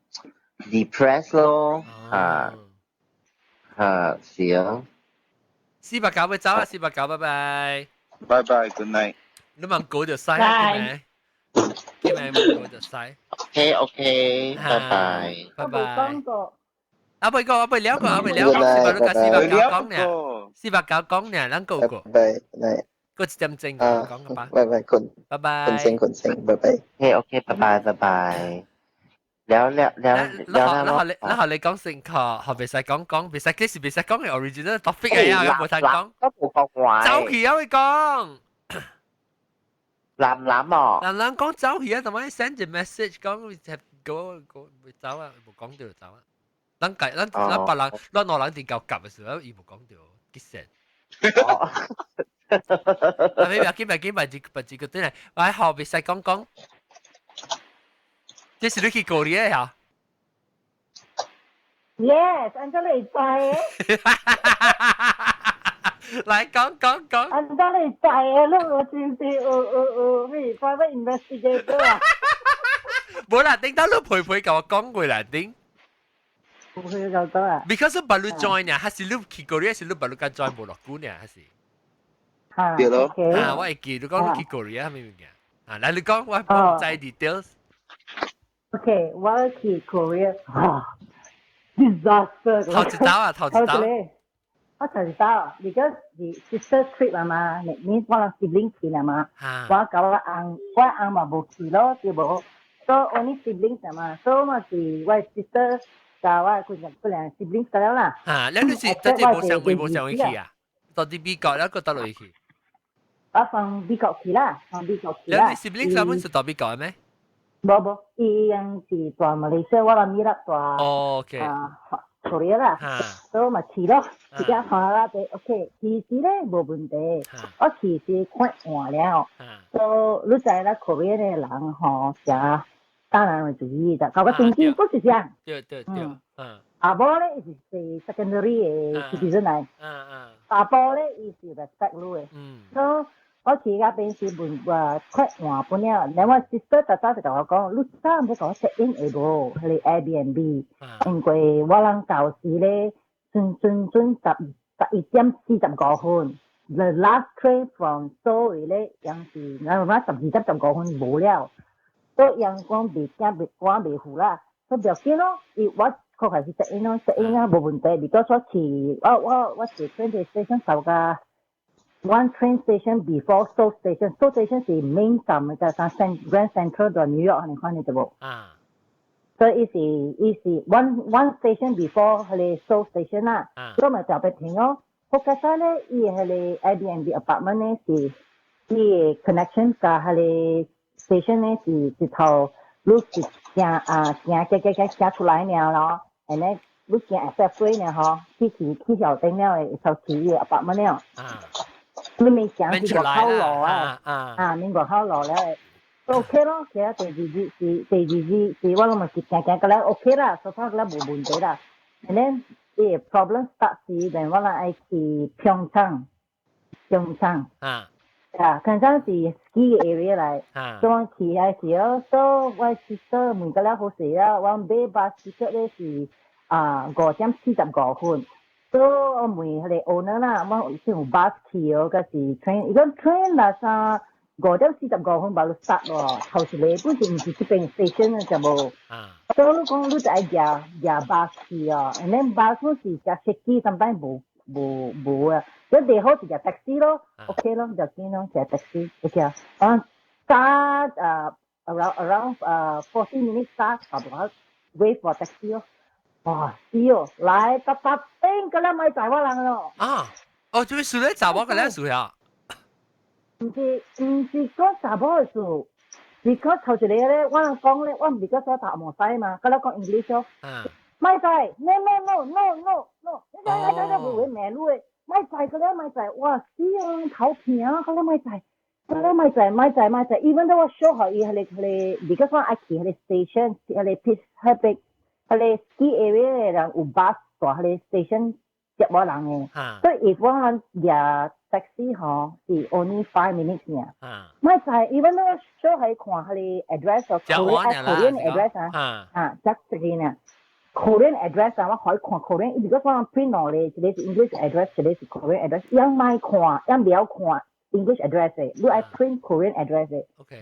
depress 咯，行。489要走啊，489，拜拜。拜拜 ，good night。你問狗就嘥啊，見未問狗就嘥。OK，拜拜。我冇講過。阿貝講489講呢，489講呢，咱個個。個一點鐘講個吧。拜คุณ拜拜OK，拜拜。แล้ว你講成課，學別使講，別使幾時別使講嘅 original topic 嘅呀，冇得講。都冇講壞。走起啊！會講。男講走起啊，同埋 send 隻 message 講go 會走啊，冇講到就走啊。咱別人攞人哋夠夾嘅時候，伊冇講到，幾神。啊！你幾百個對嚟，我喺後邊使講，這是你去過嚟呀？Yes， 按照你在。嚟講。按照你在嘅，我真係咩 private investigator 啊？冇啦，頂到你陪教我講過啦，頂。Because baru join 呀，還是你去過嚟，還是你baru 剛 join 冇落股呢？還是？對咯。我會記你講你去過嚟啊，明唔明啊？嚟你講，我唔知 details。OK， 我去 Korea disaster。頭一道。我頭一道，because the sister trip 啊嘛，你我哋 sibling 去啊嘛，我搞我翁嘛冇去咯，對冇。So only siblings 啊嘛，so 我是我 sister。教我佢兩 siblings 咗啦。你你是真係冇上去啊？到啲美國一個得落去。我從美國去啦，你 siblings 根本是到美國咩？冇，伊樣是在馬來西亞，我哋咪啦在。OK。Korea 啦，所以我咪去咯，而家看啦就 OK， 其實咧冇問題，我其實看完了，所以你知啦 Korea 嘅人成。當然會注意的，搞個聖經都是這樣。對。阿婆咧是 secondary 嘅 citizen 嚟。阿婆咧是 respect 你嘅。所以我去嗰邊是快換半了，然後我 sister 早就同我講，你早唔好講 check in 會無，係 Airbnb，因為我人到時咧，準11:45 ，the last train from Seoul 咧，ยัง是我12:15冇了，所以人講未趕未赴啦，所以就見咯，我確係是 check in 咯 ，check in 啊冇問題，because 我去 train station 受㗎。One train station before Seoul Station. Seoul Station 是 main 站嘅，就係Grand Central 到 New York 你看你就冇。所以是 one station before 係你 Seoul Station 啦。所以咪就俾停咯。我覺得咧，依係你 Airbnb apartment 咧是依 connection 嘅係你 station 咧是頭你是行出來了咯，然後你行 expressway 呢嗬，去小頂了就去依 apartment 了。你未想去個口路啊？你個口路咧 ，OK 咯，其實第二是我諗咪是行個咧 OK 啦，所以個咧冇問題啦。And then 啲 problem start 是，但我諗愛去平昌。平昌是 ski area 嚟，所以去係時候，所以我 sister 問個咧好時啦，我買 bus ticket 咧是5:45。所以我問佢哋 owner 啦，我先用 bus 去哦，嗰時 train， 如果 train 啦啥5:45把你 start 喎，頭時你本身唔是邊 station 啊就冇，所以你講你就係揸 bus 去哦 ，and then bus 嗰時揸 shaky，甚至冇啊，如果地好就揸 taxi 咯 ，OK 咯，就見咯，揸 taxi，OK 啊，start around 40 minutes start， 差不多 wait for taxi 咯。哇！屌，來搭頂個咧咪就係我人咯。做咩事咧？查某個咧事啊？唔是講查某嘅事，是講頭住你咧，我人講咧，我唔係講所答冇使嘛，佢咧講 English 咯。咪就係 no，你唔會迷路嘅，咪就係佢咧咪就係，哇！屌頭片啊，佢咧咪就係。佢咧咪就係 even though 我 show 佢係because 我愛去係 station 係 piece 係係你 ski area 嘅人有 bus 坐喺你 station 接我人嘅，所以 if 我揸 taxi 嗬是 only 5 minutes 呢。咪就係 even though show 係看佢哋 address Korean address just again 啊 Korean address 啊，我可以看 Korean，because 我 print 落嚟，一個是 English address， 一個是 Korean address， 要咪看，要唔要看 English address 嘅，你愛 print Korean address 嘅。OK。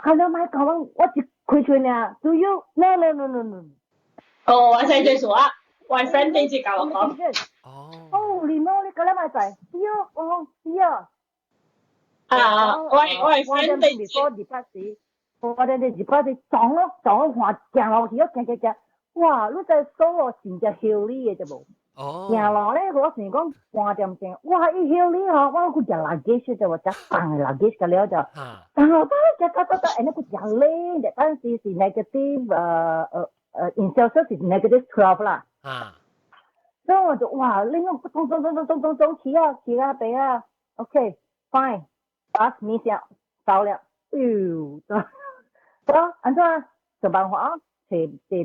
看到咪講我一開出呢 ，do you no。我細最傻啊！我 friend 第一次教我講。你冇你個咧咪就係知啊！我 friend 第一次。我哋啲巴士撞滑行落去行，哇！你真係數我成隻曉哩嘅啫冇。行落咧，我成講半點鐘，哇！一曉哩嗬，我佢隻luggage就話隻放 luggage 嘅了就，但係得，誒你佢隻靚嘅，但是 negative in Celsius is -12 啦。所以我就哇，拎我走起啊，俾啊 ，OK fine， bus miss 到了，走，安怎想辦法啊？坐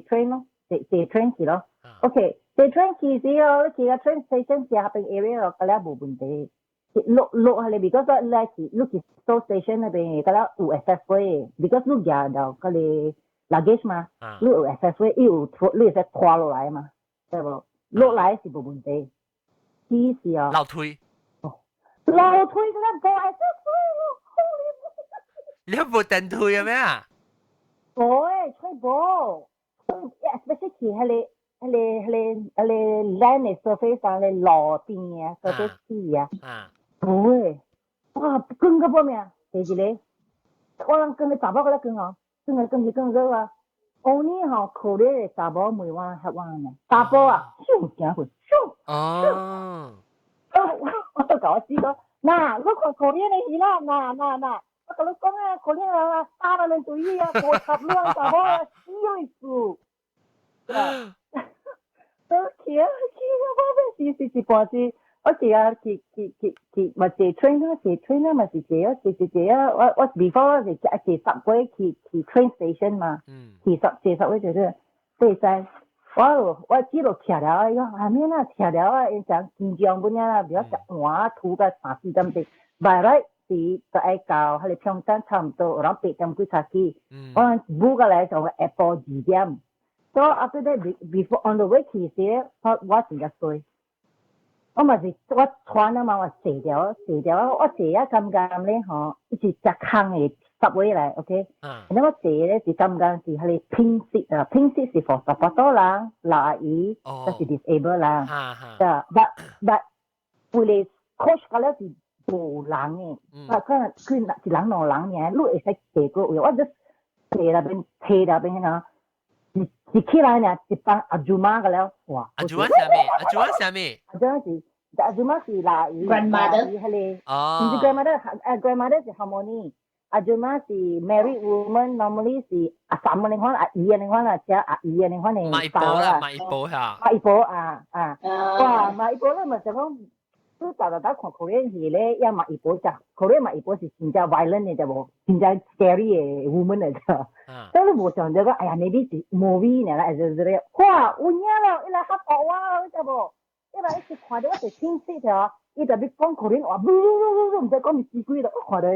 train 咯，坐 train 去咯 ，OK， 坐 train 去時候，去個 train station 下邊 area 咯，嗰啲冇問題。落係你 because 你去 Seoul station 嗰邊，嗰啲有 expressway，because 你行到嗰啲。luggage 嘛，你有 accessory， 你會使拖落來嘛，對冇？落來是冇問題，只是啊。樓梯嗰啲冇 accessory 咯，你有冇電梯嘅咩啊？冇吹冇 ，especially 係你 land 嘅 surface 上你路邊啊 surface 啊，冇哇，更加冇咩啊？第幾咧？我諗更加雜包嗰啲更好。更熱啊！我呢行考慮嘅查某妹話係話呢，查甫啊，上行去上。我都搞知道，嗱，你看考慮嘅事啦，嗱，我同你講啊，考慮啊，打到你注意啊，我插亂查某啊，死意思。去啊，我咩事半時。我試下去咪坐 train 咯，坐 train 咯咪是坐啊！我 before 我是坐10位去 train station 嘛，坐10位就係對晒。我知道騎了啊，下面啊騎了啊，想緊張本呀啦，比較食碗吐個3-4點鐘，by right 時就愛到佢哋平山差唔多2點幾才去，我補過來就係下晡2點。So after that before on the way 去時，我成日睡。我咪是我穿啊嘛，我射掉，我射啊咁啱咧嗬，一直隻坑嘅subway嚟 ，OK。咁我射咧是咁啱是係你拼色啊，拼色是 for 18人，老姨就是 disable 人。but 佢哋 coach 嗰咧是無人嘅，佢是人攞人嘅，你會使射過位，我就射那邊踢那邊啊。是起來呢，一幫阿舅媽個了，哇！阿舅媽啥咩？阿舅媽是啦，grandmother 係咧，唔是 grandmother 是 harmony， 阿舅媽是 married woman，normally 是阿嬸嘅靈魂，阿姨嘅靈魂啊，即係阿姨嘅靈魂嚟。買波啦，買波嚇。買波啊！哇，買波咧咪就講。都大看 Korean 戲咧，一買一波就 Korean 買一波是真正 violent 嘅啫喎，真正 scary 嘅 woman 嚟㗎。所以冇想到講，哎呀，呢啲是 movie 嚟啦，係哇，有影啦，伊來嚇到我，知無？伊來一直看到我係清晰條，伊特別講 Korean 話，唔知講係幾啦，我看到，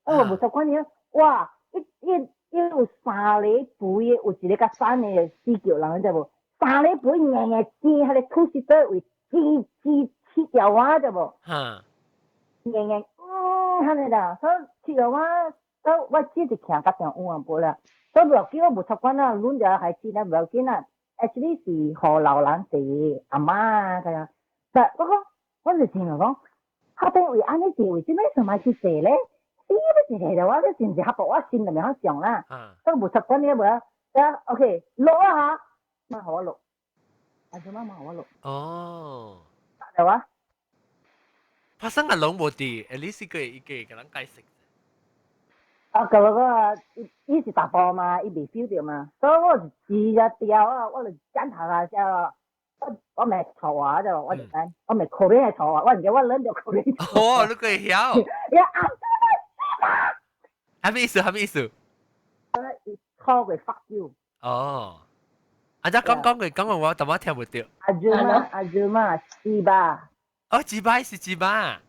我冇習慣嘅，哇，伊有3禮背嘅，有一個甲山嘅死叫人，知無？3禮背硬硬尖，係咧吐絲得為切條話啫噃，硬硬，係咪啦？所以切條話，都我只是強甲上烏啊冇啦。所以唔要緊，我冇習慣啦，亂就係切啦，唔要緊啦。Actually 是何老人哋阿媽咁樣，但係我就聽講，後邊為安尼事，為什麼上買去射咧？呢啲事就話，你是唔是合博我心裡面好上啦？所以冇習慣呢冇啦。OK， 錄啊嚇，媽好我錄，阿舅媽好我錄。哦。係嘛？發生嘅兩部啲，at least 一個人解釋。伊是大波嘛，伊未 feel 到嘛，所以我就試一條啊，我就檢查下先啊。我咪錯話就我就講，我咪 Korean 係錯話，我唔知我諗到 Korean。哦，你佢曉。係咩意思？係咩意思？call 佢 fuck you。哦。阿仔講句我但我聽唔到。阿舅媽雞巴。哦，雞巴是雞巴。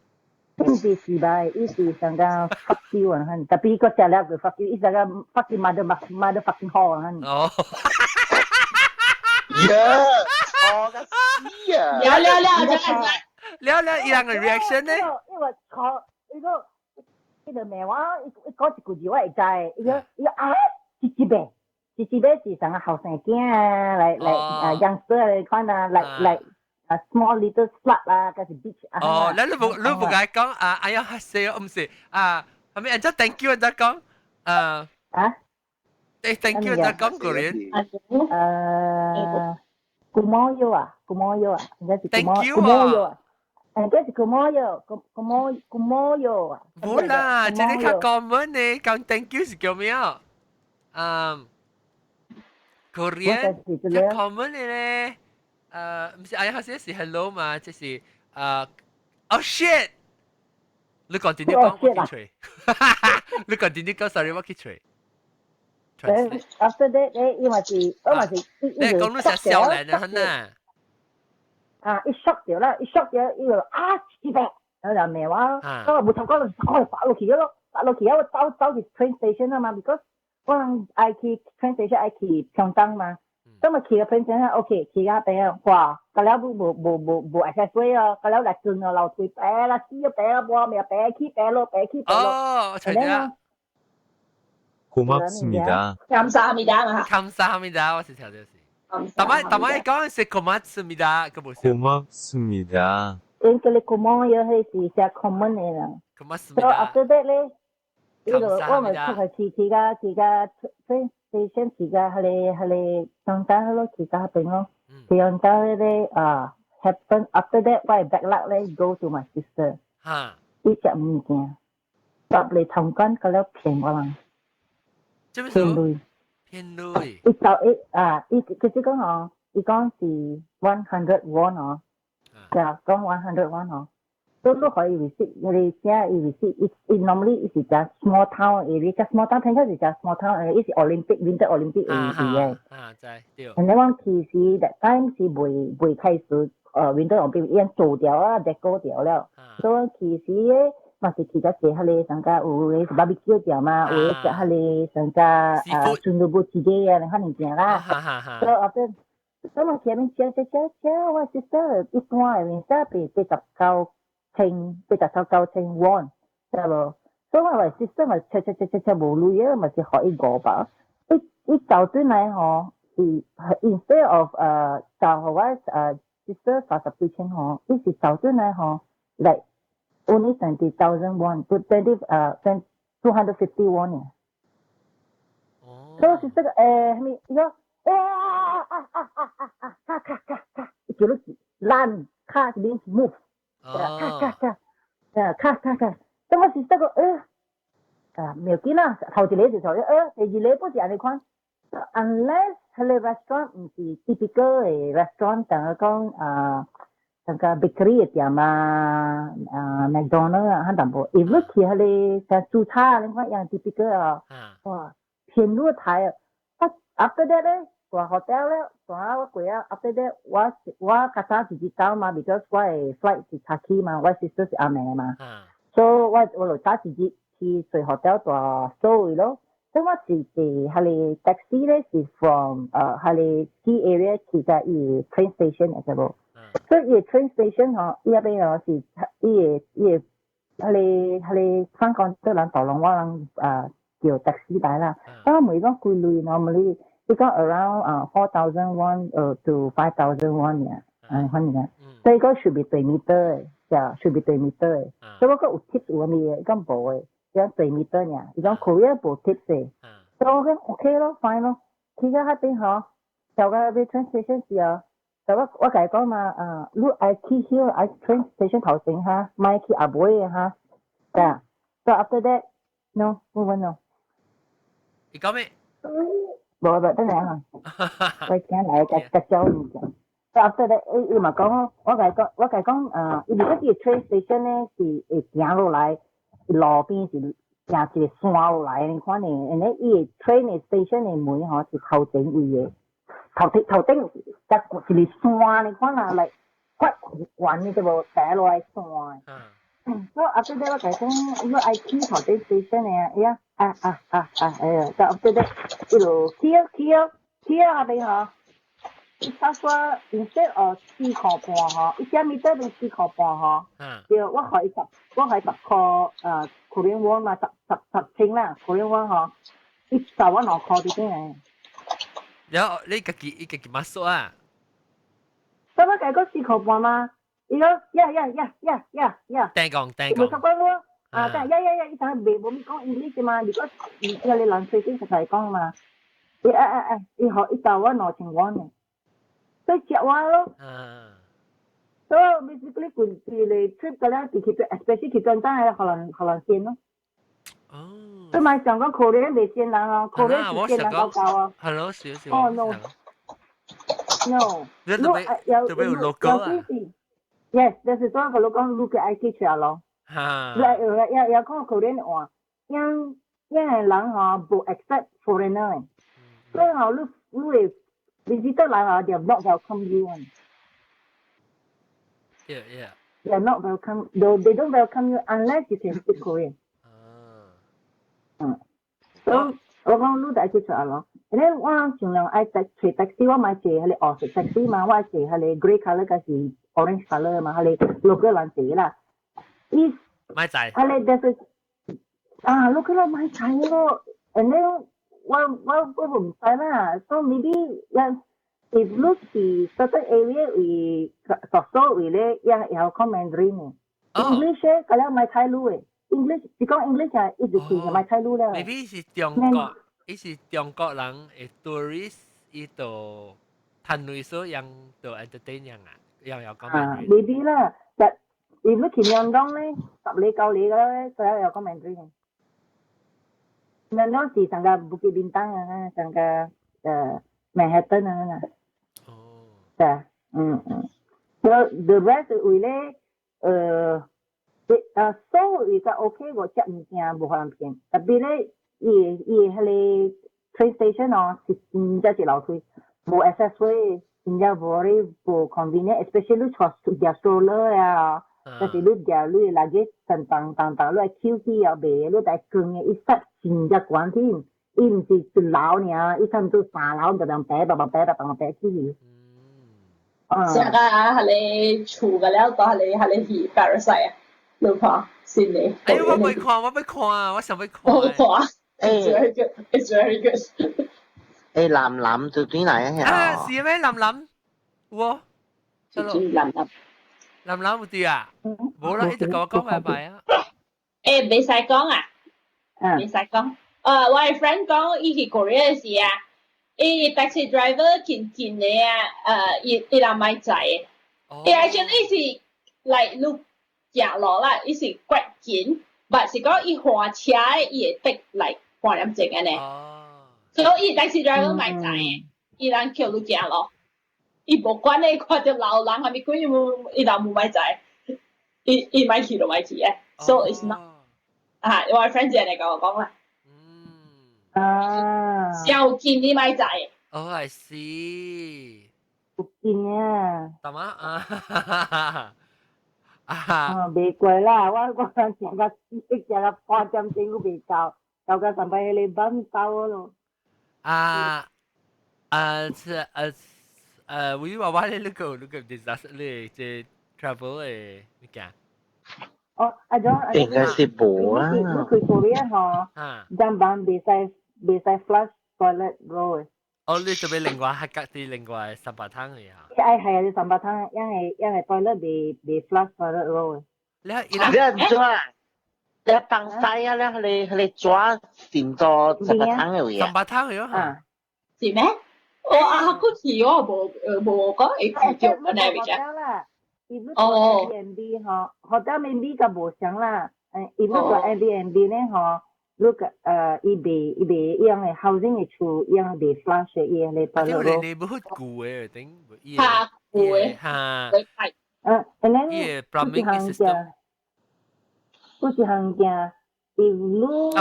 唔是雞巴，伊是上個 fuck you 啊，特別個食了佢 fuck you，伊上個 fuck you mother fucking hole 啊。哦。呀，錯嘅死啊！了，伊人嘅 reaction 呢？因為錯，呢個咩話？伊講一句字我會知，伊個啊，雞巴。是上個後生囝啊，嚟youngster嚟看啊，嚟small little slut 啊，嗰啲 bitch 啊。哦，你唔該講啊，哎呀，死我唔是啊，係咪人家 thank you 人家講thank you 人家講Korean。Kumoyo 啊，應該是 thank you 啊。應該是 Kumoyo 啊。冇啦，即係較 common 呢，講 thank you 是叫咩啊？Korean 較 common 嘅咧，唔是哎呀，好似是 hello 嘛，即是oh shit， 你continue講我去吹，你continue講 sorry 我去吹。After that 咧，因為是你講到成少年啊，呐。啊！一 shock 掉啦，伊個啊，黐病，然後就咩話，我冇頭講就打落去咯，我走去 train station 啊嘛 ，because 我愛去 train station 愛去평당嘛，咁啊去個 train station OK，去嗰邊哇，嗰了冇 access 啊，嗰了嚟轉啊，樓梯白啦，死啊白啊，冇咩白起白咯。哦，除咗。고맙습니다. 감사합니다. 我是調咗先。담아이講是고맙습니다. 그 뭐지? 고맙습니다. 인글리 고마워요 해지 진짜 common 해라. 고맙습니다. So after that咧，감사합니다. 我佢station 係上單咯，其他邊咯，上單咧happen after that 我 bad luck 咧 go to my sister。呢隻物件，搭嚟同間佢咧騙我人，騙女。佢只講哦，佢講是100 won 哦，就講100 won 哦。都可以 visit， 我哋而家 visit， normally is just small town area，just small town， 聽講是just small town area， is Olympic，Winter Olympic area。在對。人哋講其實 that time 是未開始，Winter Olympic 已經做掉啦，decor掉了。所以其實嘛是其他食迄个上加有诶 barbecue 掉嘛，有诶食迄个上加sundubu 之类啊，可能正啦。所以後邊，所以我前面我 sister 一般誒，而家89,000 won， 知無？所以我話 sister 咪切無鐳啊，咪是學一個吧。一走轉來吼，instead of 找我sister 40幾千吼，一是走轉來吼 ，like only 20,000 won， 250 won 呀。所以 sister 伊個叫你爛卡面 move， 卡，咁我 sister 個唔要緊啦，頭一個就錯，第二個不是安尼款。Unless 佢哋 restaurant 唔是 typical 嘅 restaurant， 等於講等個 bakery 嘅店啊，McDonald 啊，佢淡薄。If 你去佢哋嘅煮茶，你看樣 typical 啊，哇，偏落台啊。After that 咧，大 hotel 咧，大我過啊。After that 我較早自己走嘛 ，because 我嘅 flight 是 Turkey 嘛，我 sister 是阿明嘅嘛，所以我就早自己去睡 hotel 大所謂咯。所以我是佢哋 taxi 咧是 from 佢哋 ski area 去到伊 train station 嘅啫噃。所以伊 train station 嗬，伊嗰邊哦是伊佢哋香港啲人大陸話叫 taxi 來啦。咁我每講幾鐳咯，咪你講 around 4,000 won to 5,000 won 呀，反正。所以嗰 should be 2 meter 嘅，should be 2 meter 嘅。所以我講有 tips 有咩嘅，講冇嘅。有2 meter 呢，伊講 Korea 無 tips 嘅，所以我講 OK 咯 ，fine 咯。去到嗰邊嗬，就個 train station 時候，就我甲伊講嘛，你愛去迄愛 train station 頭前哈，咪去後尾嘅哈，係啊。So after that no， 唔揾咯。你講咩？冇，等陣啊，我請嚟個教你講。So after that，伊嘛講，我甲伊講，伊如果係 train station 咧，是會行落來。路邊是行一個山落來，你看呢，然後伊個 train 嘅 station 嘅門吼是頭前位嘅，頭頂一個山，你看啦，嚟骨彎嘅就無帶落來山。所以after that 我講講，如果愛去頭頂 station 嘅，就 after that 一路去啊邊嗬，差不多 instead of 4塊半嗬，1meter 變4塊半嗬，對，我可以10塊Korean won 嘛，10千啦，Korean won 嗬，一就我2塊啲嘅。然後你自己乜數啊？所以我講4塊半嘛，伊講呀，定講。冇錯喎，但係呀，伊等未冇咪講 English 嘛，如果你兩歲先實際講嘛，伊學一就我2千won嘅。所以食話咯，所以 basically 佢哋 trip 嘅咧，其實 especially 其實真係可能先咯。所以咪上個 Korean 未先人啊，Korean 是先人夠夠啊。係咯，少。哦 no，特別有 logo 啊。Yes， 就是嗰個 logo look 嘅 IT 出嚟咯。有講 Korean 話，因為人嗬冇 accept foreigner 嘅，所以嗬你會。Visitor 來話 they are not welcome you one. Yeah. They are not welcome. They don't welcome you unless you can speak Korean. So 我講你就係出嚟咯。然後我盡量愛坐 taxi， 我買坐係紅色 taxi 嘛，我坐係 grey colour 嘅是 orange colour 嘛，係 local 人坐啦。買仔。係就是local 人買仔咯。And then我唔知啦，so maybe if look 是 certain area 會所會咧，有講 Mandarin 嘅 ，English 咧，佢咧買泰語嘅 ，English 是講 English 啊，一直去買泰語啦。Maybe 是中國人嘅 tourist 伊度談類所樣度 entertain 樣啊，樣有講 Mandarin。maybe 啦，但 if look 去陽江咧，10里9里嘅咧，佢咧有講 Mandarin 嘅。Memang si sangga Bukit Bintang sangga Manhattan So the rest 會咧所以就 OK 我食物件無可能騙，特別咧伊迄個 train station 哦是真正一樓梯，無 access way，真正無convenient，especially 坐條 stroller 啊，但是你叫你那个神当你来 QC 后袂，你来光嘅一塞新只管天，伊唔是一樓呢，伊差唔多3樓就人擺起。成個係你厝嘅了，到係你去 Parasite 啊，你看先你。哎呀，我未看，我想要看。我看，It's very good. It's very good. 誒藍做邊嚟啊？啊，是咩？藍我。藍。藍有啲啊？冇啦，一直同我講拜拜啊。誒，未使講啊？未使講。我係 friend 講，伊去 Korea 時啊，伊 taxi driver 近嘅啊，伊人買仔。伊 actually 是嚟路行路啦，伊是quite近，但是講伊換車伊會得嚟半點鐘嘅呢。所以伊 taxi driver 買仔，伊人叫路行路。伊無管你看到老人係咪佢伊人冇買仔，伊買去就買去嘅。So it's not 啊，我 friend 嚟跟我講啦。小見你買仔。Oh, I see. 有見啊。點啊？未貴啦，我食個半點鐘都未到，到個上班你幫到咯。會話話你個 disaster 你即 travel 嘅咩嘅？哦，應該是冇啦。你去 Korea 嗬，站板未使 flush toilet roll。哦，你做咩另外係隔啲另外18湯嚟啊？係你18湯，因為 toilet 未 flush toilet roll。你做啊？你放晒啊！你抓掂咗18湯嘅嘢。18湯嚟啊？是咩？我嗰時我冇講會去做嗰啲嘅。哦。Airbnb 嗬，hotel maybe 個冇想啦。如果個 Airbnb 咧嗬，如果伊未樣嘅 housing 嘅厝樣未 flush 嘅嘢嚟到咯。你冇去估嘅，頂嚇估嘅嚇。and then 嘢 plumbing system。嗰時行嘅。啊，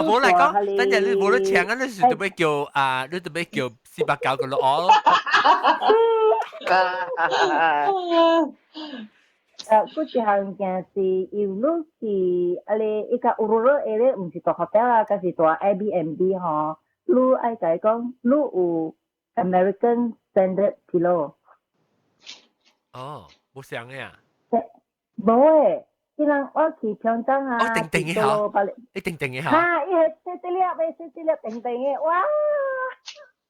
冇嚟講，等陣你冇得請啊！你是特別叫你特別叫489個咯哦。嗰時行嘅是，如果是你個 rural area 唔是大 hotel 啦，嗰是大 Airbnb 嗬，你愛就係講，你有 American standard 啲咯。哦，冇想嘅啊？冇誒。即係我去평장啊，定嘅嚇，你定嘅嚇。啊，伊係細粒定哇！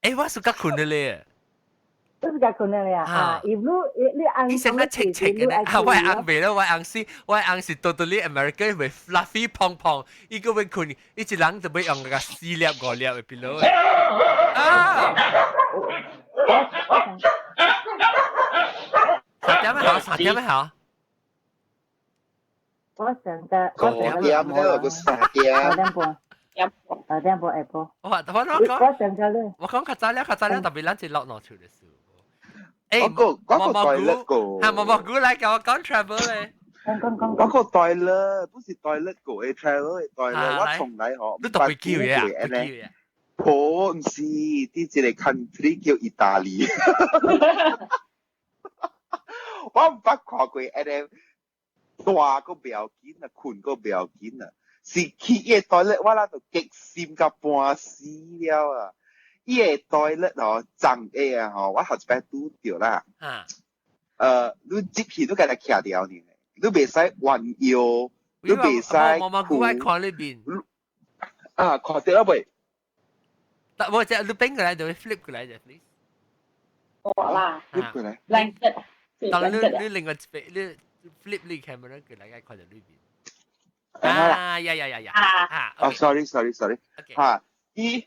誒，我暑假困咗咧。都暑假困咗咧啊！如果你硬，醫生咧清嘅咧，我係硬味咯，我係硬是 totally American 會 fluffy 胖，伊個會困，一隻人就會用個4粒5粒嘅邊咯。啊！3點好。我上嘅9點咧，個3點。9點半Apple。我上嘅咧。我講較早了，特別咱係落攞出嚟數。誒，嗰個 toilet 個。係毛毛菇嚟教我講 travel 咧。嗰個 toilet 不是 toilet 個嘅 travel 嘅 toilet，我從來學。你特別叫嘢啊？我唔是啲一個 country 叫意大利。我唔捌看過誒。大個不要緊啊，困個不要緊啊，是去伊個 toilet 我啦就激心甲半死了啊！伊個 toilet 哦，髒個啊吼，我後一擺拄着啦。你入去你家己徛掉呢，你袂使彎腰，你袂使。毛菇愛看呢邊。啊，看到了未？但我只你變過來就 flip 過來就 please。我啦。flip 過來。blanket。當你另外你。flip 你 camera 佢嚟睇就呢邊。呀。哦 ，sorry。嚇，伊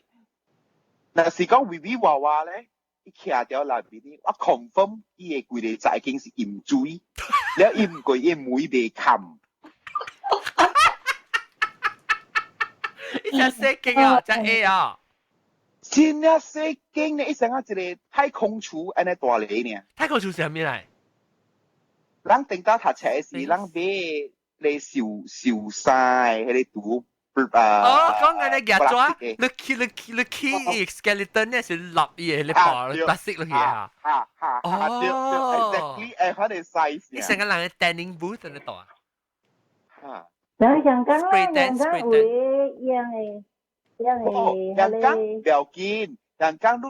若是講微微娃娃咧，伊徛掉內邊咧，我 confirm 伊個規個仔已經是鹽水，了伊唔過伊妹未冚。伊只細經啊，只 A 啊。真係細經咧，伊成個一個太空廚安尼大個呢。太空廚是咩嚟？咱頂到讀冊時，咱買嚟燒曬，迄個圖講緊你夾咗，你 key skeleton 咧是立嘢，你bỏ plastic 落去啊。對 exactly 誒，佢哋 size。你成個人嘅 dining booth 喺度啊？哈。香港啦，香港 Spray 會樣嘅，香港不要緊，香港你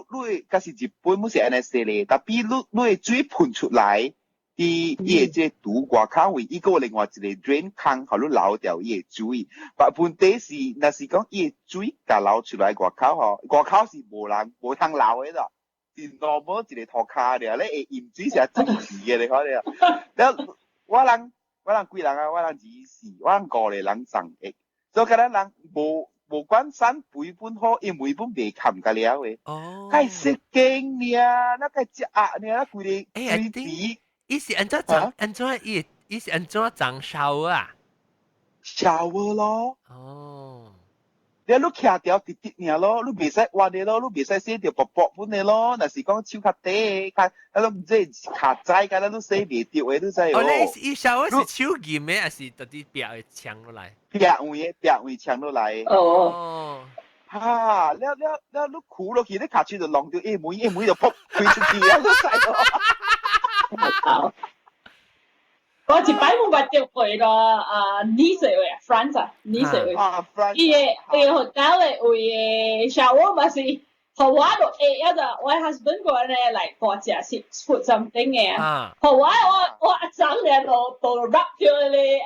嗰是日本冇是安尼寫咧，但係你水噴出來，啲嘢即堵外口位，伊個另外一個 drain 坑，互你流掉伊個水。但問題是，若是講伊個水甲流出來外口吼，外口是無通流嘅啦，是 normal 一個塗骹咧，你會飲水是真是嘅，你看咧。แล้ว我人幾人啊？我人24，我人5個人上億，所以嗰啲人無管山背本好，因為本未冚㗎了嘅。哦，係識經呢，那個隻鴨呢，佢哋水比。伊是安怎伊是安怎長燒啊？shower 咯。哦。你徛條直直爾咯，你袂使彎的咯，你袂使洗條薄薄本的咯。若是講手較短，較唔知卡仔，甲你洗袂着的，你知哦。伊燒是手嚴的，還是特啲壁會搶落來？壁位搶落來。哦。哈，你箍落去，你卡住就浪掉一枚就撲飛出去啊！你知哦。我一擺冇捌着過個Nice 嘅 France 啊 ，Nice 嘅，伊個 hotel 嘅位嘅 shower 咪是，互我就一就我 husband 個咧嚟大隻 6 foot something 嘅，互我一整咧就 rub 咗咧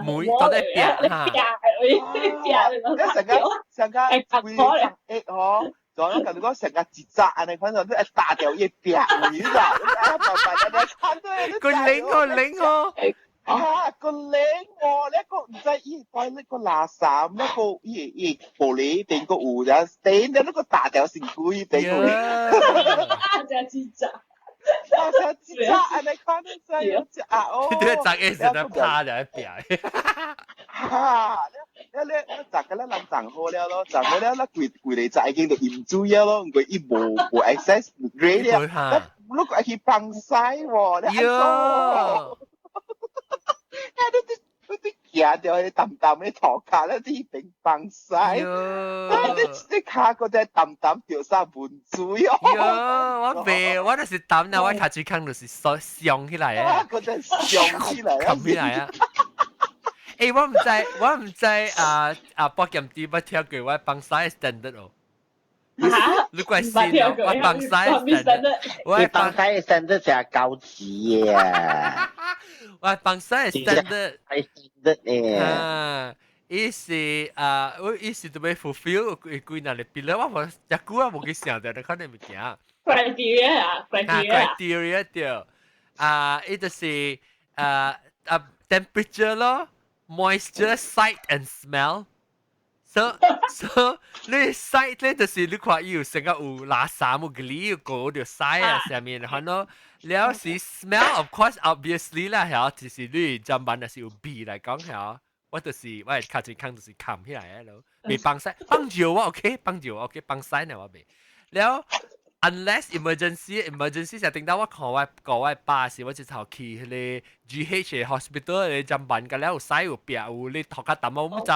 妹到底壁成個嗬。仲有同你講成個節紮啊！你可能都係打掉一邊面啦，個領哦，個領哦，你一個唔知依個呢個垃圾，一個依玻璃邊個有呀，頂你呢個打掉成鬼邊個，就節紮，節紮啊！你看你真有隻啊哦，你都係一成日趴喺邊，哈！你摘嘅咧，人摘好了咯，摘好了，你攰嚟摘已經就鹽水啊咯，唔過伊無 access grade 啊，你個係放曬喎，你喲，你行掉去淡淡嘅塗骹咧，啲邊放曬，你骹個只淡淡掉三盆水哦，喲，我就是淡啦，我卡住坑就是上起來啊，嗰隻上起來啊，冚起來啊。誒，我唔知博劍啲乜跳過，我放曬 standard 哦。你怪先哦，我放曬 standard，我放曬 standard 就高級嘅。我放曬 standard，係 standard 嘅。啊，伊是都要 fulfill 幾那嚟邊咧？我冇一句我冇去想到，你可能唔驚。criteria 對，伊就是temperature 咯。moisture, sight and smell. So 你 sight 咧就是你看伊有成個有垃圾有嗰有嗰條 sight 啊上面，然後呢，了是 smell of course obviously 啦，係就是你專門係有味嚟講係，我就是我係卡住坑就是冚起來嘅咯，未放曬，放住我 OK，放住我 OK，放曬呢我未，了。Unless emergency 就定到我看我巴士，我就頭去迄個 GH hospital 嘅針辦㗎，了有曬有病有你頭殼抌我唔知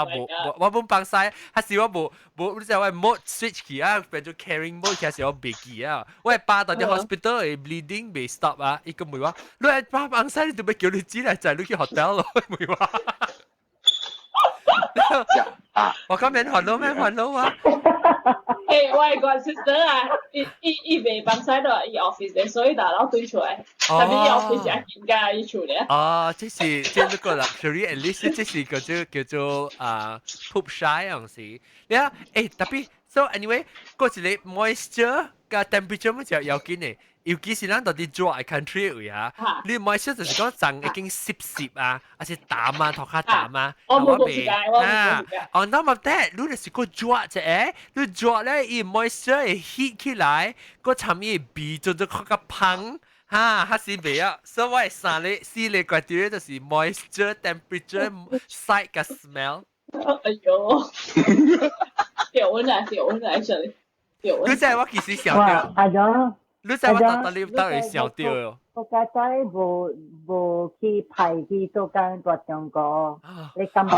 我冇放曬，還是我冇你知我 mode switch 去啊，變做 carrying mode 其實我未記啊，我係巴到啲 hospital 嘅 bleeding 未 stop 啊，伊個唔會話你係巴放曬，你做咩叫你知咧？就係你去 hotel 咯，唔會話。我今日還到啊！我係個 sister 啊，伊未放曬到伊 office 嘅，所以大佬對出來，特別伊 office 係點㗎？伊處理啊？這呢個 luxury at least 這是叫做poop shy 樣事。你啊，特別 so anyway，嗰一個 moisture 嘅 temperature 乜就要緊嘅。尤其是咱到啲 dry country 位啊，你 moisture 就是講層已經濕啊，而且淡啊，頭殼淡啊，我未on top of that，你就是個 dry 啫，你 dry 咧，伊 moisture 會 heat 起來，個層伊味做咗嗰個香，嚇是未啊？所以我係三個criteria就是 moisture、temperature、sight 嘅 smell。哎呦，條温啊，actually，你真係我其實想到。係咗。你知我到底笑掉喲？我家仔無去排去做工大中國，你咁唔使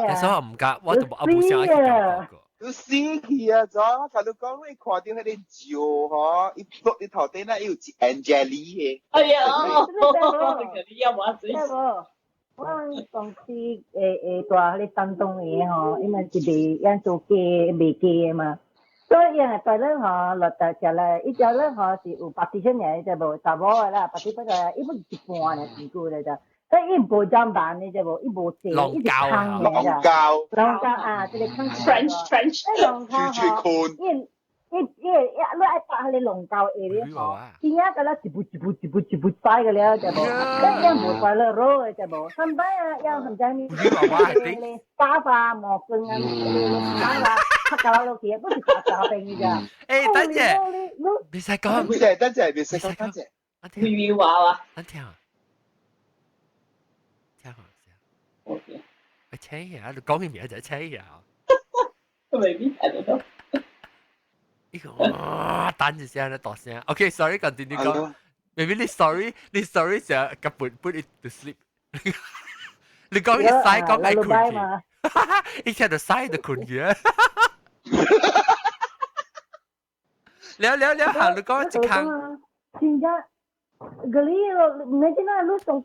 但係我唔夾，我冇想去中國。你死去啊！咗我同你講，你看到嗰啲蕉嗬，伊落你頭頂咧有一 Angeli 嘅。哎呀，你有冇啊？我公司大咧丹东嘅吼，因為是未樣做機未機嘅嘛，所以樣係咧吼，落到食咧，伊隻咧吼是有partition嘅，就無查某嘅啦，partition嘅，伊本一半嘅事故嚟咋，所以伊無咁辦嘅就無，伊無借，伊是坑嘅咋，龍膠啊，即係坑 French， 龍膠吼，你愛搭你龍膠下咧吼，點解個咧一步曬嘅咧就無，一樣無快樂咯就無，上班啊要唔知你沙發毛巾啊，沙發黑膠落去，都是雜病㗎。誒，等陣，別使講，等陣，別使講，等陣。微娃娃。等聽啊，聽下先。OK。我聽下，你講嘅名就聽下。Maybe I don't know。呢個等住先，你大聲。OK，sorry， continue 講。Maybe 你 sorry 就個 put it to sleep。你講一曬講係困嘅，一聽到曬就困嘅。聊下，你講一坑。真正，嗰啲咯，唔係真係，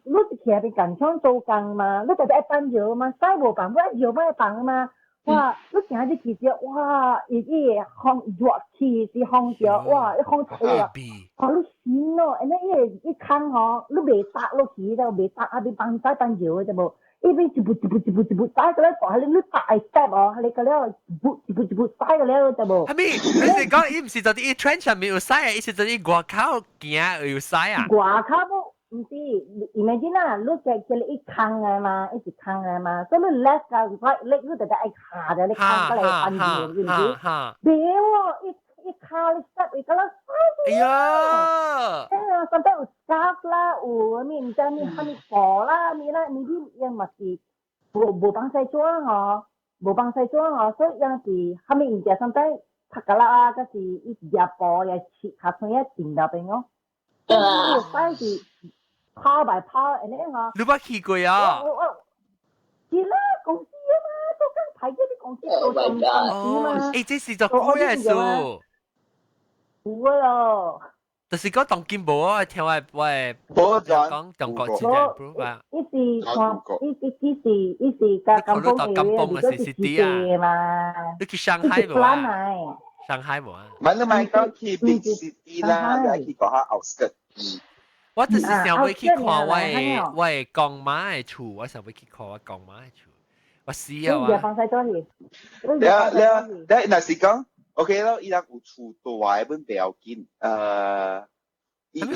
你其實係近廠做工嘛，你就係一班搖嘛，曬無辦法，搖乜辦嘛。哇！你行啲其實哇，伊風熱氣是風着，哇！一風吹啊，哇！你閃咯，然後伊坑吼，你未搭落去就未搭啊，你放曬放搖嘅啫無，伊邊一步曬個咧，大你搭係 step 哦，你個咧一步曬個咧就無。係咪？你哋講伊唔是就啲 trench 上面有曬啊，伊是就啲外口行有曬啊？外口不？唔知，imagine 啦，你叫你一坑嘅嘛，一直坑嘅嘛，所以你 left 個 right leg 你就係下嘅，你坑過嚟瞓住，知唔知？別喎，一坑你 step 你個啦，哎呀！甚至有 scarf 啦，有咩唔知咩蝦米褲啦，咩啦，呢啲樣咪是無幫西裝嗬，無幫西裝嗬，所以樣是蝦米唔知甚至拍個啦，嗰時一日播又切下穿一電到邊咯，有曬是。拋埋拋，你我。你冇去過啊？係啦，公司啊嘛，嗰間睇嗰啲公司做咁公司嘛。誒，這是做古嘅數。有啊咯。就是講當金寶啊，聽我講中國字嘅 proof 啊。一時加金寶嘅，是 city 啊嘛。你去上海冇啊？上海冇啊？唔係你咪講去 big city 啦，你去講下 outskirt。我就是想要去看我的公媽的厝，我想要去看我公媽的厝。我試啊！你放曬咗去。你那是講 OK 咯，伊人有厝大嘅本不要緊，伊人唔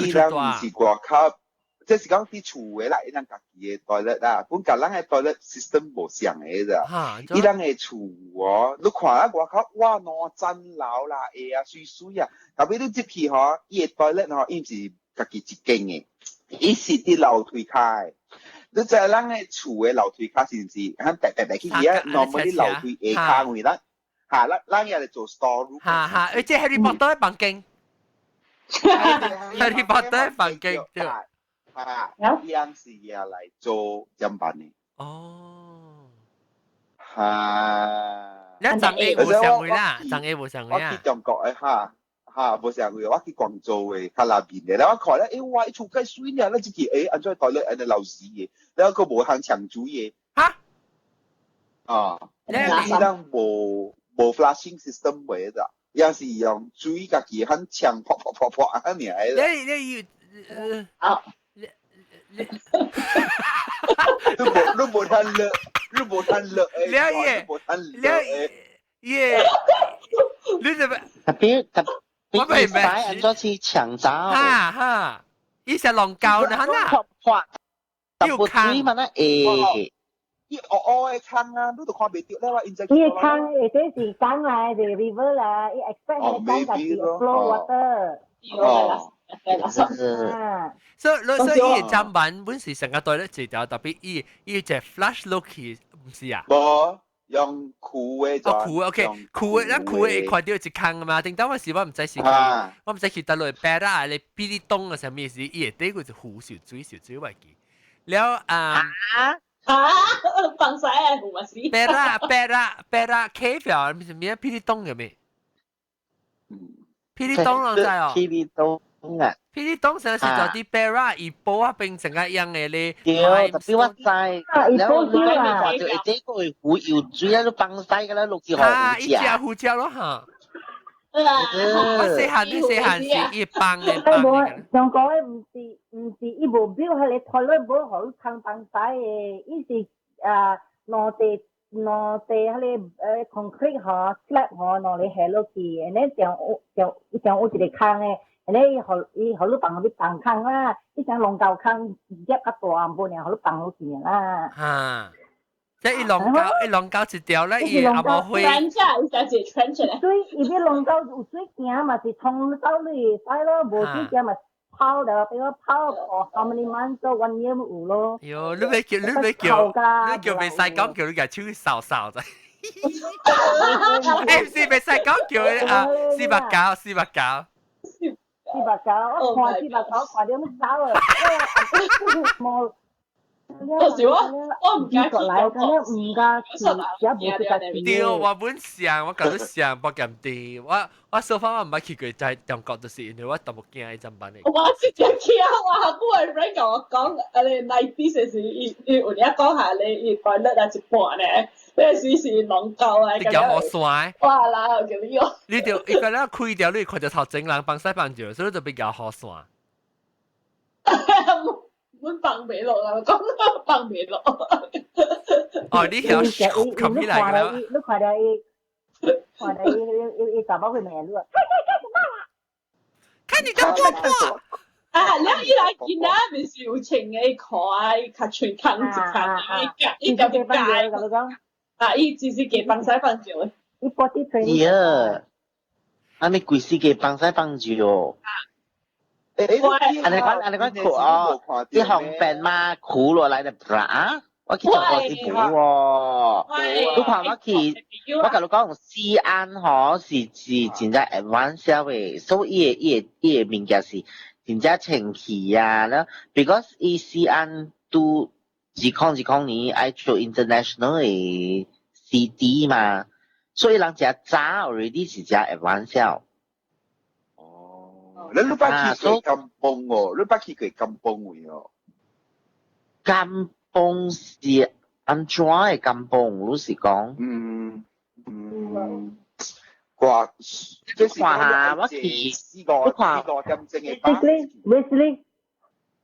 是外口，即是講啲厝嘅啦，伊人家己嘅 toilet 啦，本甲人嘅 toilet system 無相嘅咋，伊人嘅厝哦，你看啊外口哇攞真老啦，啊水水啊，特別你入去嗬，伊嘅 toilet 嗬，伊唔是。家己一間嘅，伊是啲樓梯開，你知人嘅厝嘅樓梯開是唔是？響白去嘢，normally 樓梯下卡位啦，嚇，咱嘢嚟做 store room。而且 Harry Potter 嘅房間，Harry Potter 嘅房間對。嚇，依樣是嘢嚟做飲辦嘅。哦。嚇。你長 A 冇上會啦，長 A 冇上會啊。我去中國嘅嚇。無成日我去廣州嘅卡那邊嘅，然後我看咧，哇！厝介水呢，你自己安怎台咧安尼流屎嘅，然後佢無行長煮嘅。嚇！伊人無 flushing system 嘅咋，也是用水家己響牆噗安尼嚟。你無攤落，你無攤落誒，你怎麼？我明白，安怎去搶走？哈，伊是龍膠呢？哈，要坑嘛呢？誒，伊嘅坑啊，你都看袂到啦，因在。伊坑誒，這是江來嘅 river 啦，伊 expect 係江嘅 flow water。所以伊嘅砧板本是成個對咧治療，特別伊隻 flash look 唔是啊？無。用苦嘅就，OK，苦嘅，咱苦嘅看到一坑啊嘛。定當我時我唔知是我唔知佢倒落去白啦，你比你凍啊，什麼意思？伊係底個就湖小水為記。了放曬啊，湖咪是。白啦 cave 啊，咩比你凍嘅咩？霹靂東咯，真係哦。霹靂東，東啊。譬如當時是做啲 Bera 一波啊，變成個樣嘅咧。對，特別我知。然後你講你話就係這個胡椒水啊，都崩曬㗎啦，落去啊，一隻好胡椒咯嚇。我細細漢時一幫嘅哎，幫無嘅。上講嘅唔是，伊無表迄個拖落無互你通崩曬嘅，伊是攞地迄個concrete 嗬 slab 嗬攞嚟下落去，然後將有一個坑嘅，然後伊互你放你放坑啦，伊像龍溝坑直接較大唔然互你放落去啦。嚇。即係一浪膠一條咧，伊阿冇灰。trench 啊，有隻字 trench 咧。水伊啲龍溝有水行嘛，是沖走你使咯，無水行嘛泡就俾我泡how many months 1 year 有咯。喲，你未使講叫你嘅手掃掃啫。唔是未使講叫你啊，四百九。四百九，我看400九，看到乜走啊？冇。到時我唔敢嚟，咁樣唔加錢，而家冇得錢。對，我本想，我覺得想不咁啲，我所以我唔係去過在中國，就是因為我都冇驚呢陣班嚟。我直接聽我嗰個 friend 同我講，你 90時有一講下你快樂啊一半咧，你是龍溝啊。你叫我帥。哇啦，叫你個。你就一個人開掉，你看到頭整人幫西幫住，所以就比較好帥。本放未落啦，講放未落。哦，你條冚起來啦。你看到伊找包會咩路啊？看你個婆婆。啊，你依來見啊，咪是有情嘅佢，較全坑一坑，伊個嘅解。啊，伊只是給放西放住嘅。伊波啲水。呀，啊你貴司嘅放西放住哦。อันนี้ก็ขูที่ห้องเป็นมาขูหรืออะไรเนี่ยพระว่าคิดว่าที่ผูลูกความว่าขี่ว่ากับลูกก็ของ西安嗬是真正 advance 嘅，所以伊物件是真正前期啊，แล้ว because 伊西安都自控呢愛做 international 嘅 city 嘛，所以人家早 already 是真 advance。แล้วลูกป้าขี่เกยกำปงอ๋อลูกป้าขี่เกยกำปงอยู่อ๋อกำปง是安怎嘅กำปงรู้สึก講กว่า即係話我ขี่點正嘅巴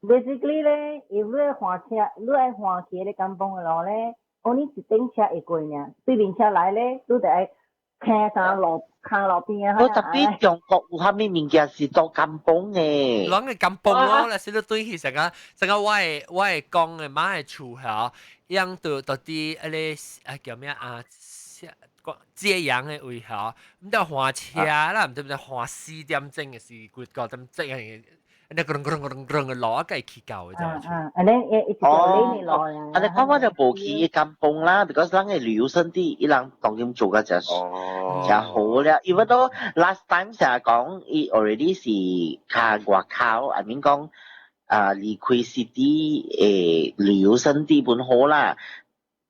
basically 咧，如果換車，你愛換車咧咁幫嘅路咧，我呢一頂車會過呢，對面車來咧，都得開上路邊啊。我特別中國有蝦米物件是做甘榜嘅？啷個甘榜咯？那是你對起成個我係講嘅媽嘅厝嚇，樣到啲嗰叫咩啊？遮陽嘅位嚇，唔得換車啦，唔得換4點鐘嘅是9點鐘嘅。那個嘅路梗係起夠嘅啫。and then一條你落啊。但係我就冇去甘榜啦 ，because 咱嘅旅遊勝地，伊人當然做嘅就好啦。因為都 last time 成日講，伊 already 是靠外口，I mean 講離開 city 誒旅遊勝地本好啦。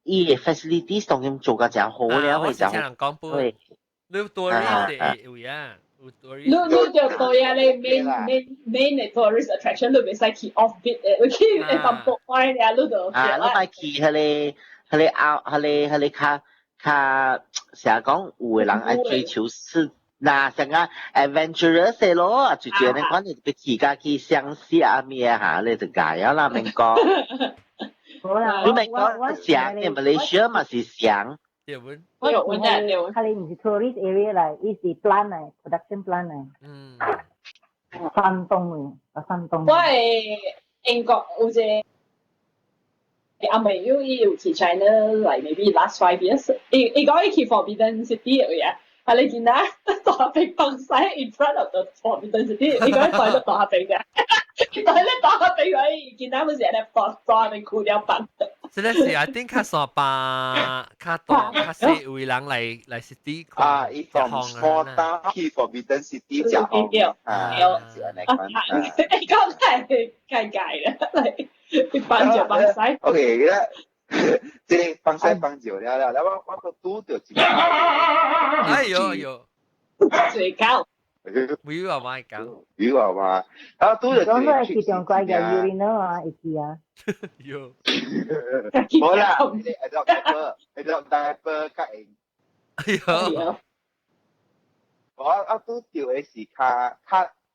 伊嘅 facilities 當然做嘅就好了，我先人講杯，你多啲嘅位啊。你就對啊！你 main tourist attraction 都未使去 off bit 嘅，你去咁博開嘅，你就你咪去佢較成日講有嘅人愛追求是嗱成個 adventurous 嘅咯，最主要你講你去去家去相識啊咩嚇，你就解啊啦，明講。你咪講想嘅 Malaysia 嘛是想。有問題，有。佢哋唔是 tourist area 嚟，伊是 plan 嚟 ，production plan 嚟。山東嘅，山東。我係英國有隻阿妹有去 China 嚟 maybe last 5 years，伊講伊去 Forbidden City 嘅嘢，係你見啦，大餅放曬 in front of the Forbidden City，伊講放咗大餅嘅，但係咧大餅佢見到嗰時咧放喺褲掉板。真係是啊！點較傻吧？較多較細位人嚟 city 伊 from small town 去 Forbidden City 就好。你講係計嘅，嚟幫住幫曬。OK 啦，即係幫曬幫住了，然後我都拄到一個。哎呦，最高。會話買講，語話話啊，都有講都係其中怪嘅 urinal 啊，一支啊。有，冇啦，你 adopt diaper 甲應。有，我都調嘅是較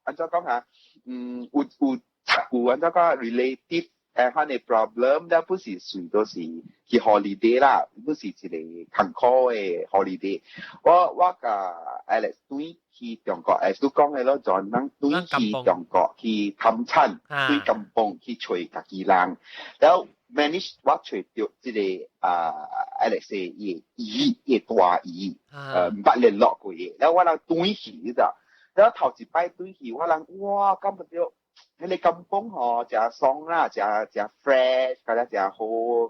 安怎講下，有安怎講 relative 誒嘅 problem，咧不是隨都是去 holiday 啦，不是一個坎坷嘅 holiday。我甲 Alex 對去中國，都講嘅咯，就咱對去中國去探親，對金邦去找家己人，然後 manage 我找到即個Alex 嘅姨嘅大姨，唔捌聯絡過嘅，然後我人對去㗎，然後頭一擺對去，我人哇感覺到。迄個金邦吼，真爽啦，真 fresh， 甲咧真好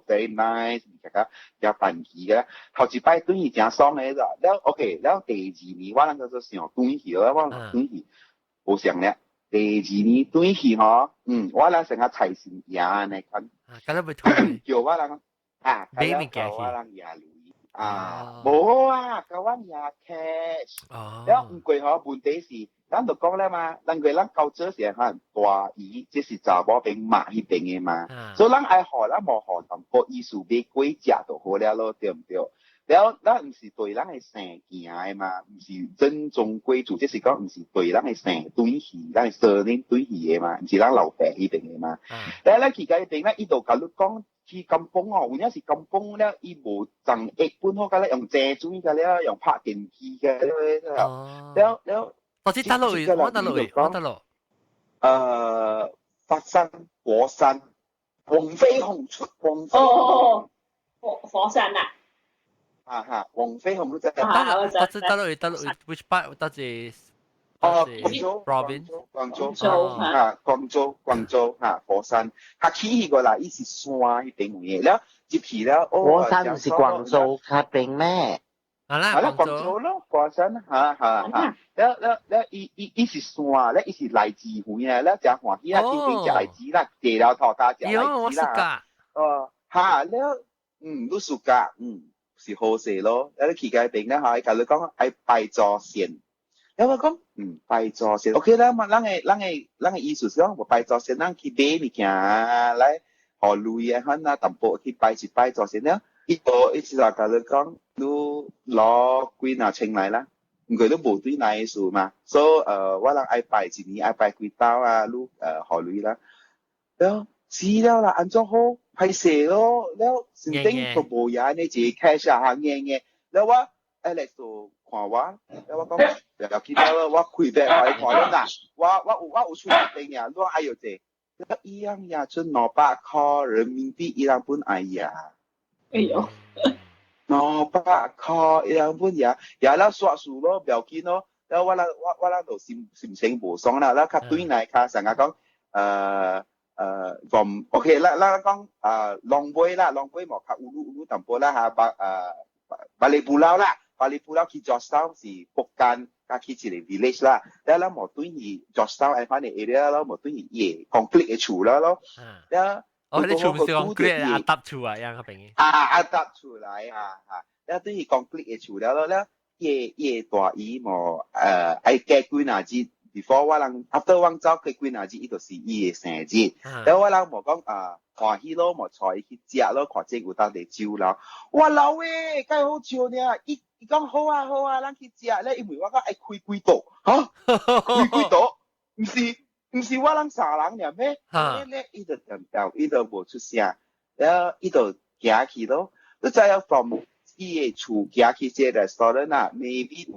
，very nice， 真辦起嘅。頭一擺轉去真爽嘅咋，แล้ว OK，แล้ว第二年我人就想轉去咯，我轉去冇想咧。第二年轉去吼，我人成個財神爺安尼款，叫我人叫我人爺女。冇啊，甲我爺 cash， แล้ว唔過吼問題是。咱就講咧嘛，咱舊早時可大姨，即是查某邊媽迄邊嘅嘛，所以咱愛學，咱無學淡薄意思買粿食就好了咯，對唔對？แล้ว咱唔是對咱嘅姓行嘅嘛，唔是正宗貴族，即是講唔是對咱嘅姓對戲，咱嘅surname對戲嘅嘛，唔是咱老爸迄邊嘅嘛。แล้ว咱去嗰邊咧，伊就甲你講去金邦哦，有影是金邦咧，伊無贈一本好，甲咧用正水甲咧，用拍電機嘅แล้ว我知得落去，我得落去，我得落。佛山、火山，黃飛鴻出黃飛鴻。火山啊！黃飛鴻都真係。我知得落去，which part？得是province。廣州嚇火山，佢起過來，伊是山迄邊嘅，แล้ว接起了。火山唔是廣州嗰邊咩？係啦，廣州咯，火山แล้ว伊是山，แล้ว伊是荔枝園啊，แล้ว食歡喜啊，天邊食荔枝啦，地了頭家食荔枝啦。แล้วรู้สึก是好勢咯，แล้ว去嗰邊咧，佢佢講係拜祖先，แล้ว我講拜祖先 ，OK 啦，嘛，咱嘅意思是講拜祖先，咱去買物件來學累啊，可能淡薄去拜一拜祖先了。伊時話甲你講，你攞幾若千來啦，唔過你無對那意思嘛，所以我人愛拜一年愛拜幾刀啊，你學累啦，แล้ว死了啦，安怎好歹勢咯，แล้ว身頂都無嘢，你自己開下行嘅，แล้ว我 Alex 就看我，แล้ว我講又見到啦，我開白我看你嗱，我有出邊呀，你哎呦這，แล้ว一樣呀，就200塊人民幣一兩本哎呀。哎呦，200塊一兩本嘢，แล้ว刷數咯，唔要緊咯。แล้ว我哋就心情無爽啦，แล้ว佢對嚟佢成日講from OK 啦講Long Bay 啦，Long Bay 冇佢烏淡薄啦嚇，巴里布勞啦，巴里布勞去 Georgetown 是福建，佢去一個 village 啦，แล้ว冇對去 Georgetown 誒，反正 area 咯，冇對去嘢 concrete 嘅厝啦咯，แล้ว你厝唔是講佢阿搭厝啊，樣嗰邊嘅。阿搭厝來แล้ว對佢 concrete 嘅厝了咯，แล้ว嘢大姨冇愛過幾若日 ，before 我人 after 我走過幾若日，伊就是伊嘅生日，แล้ว我人冇講歡喜咯，冇帶伊去食咯，看這有當地酒樓，哇老誒，介好笑呢，伊講好啊，咱去食咧，因為我講愛開幾度嚇，開幾度，唔是我人三人了咩？咧伊就掉，伊就無出聲，แล้ว伊就行去咯。你知影 from 伊個厝行去這個 restaurant 啊 ，maybe 有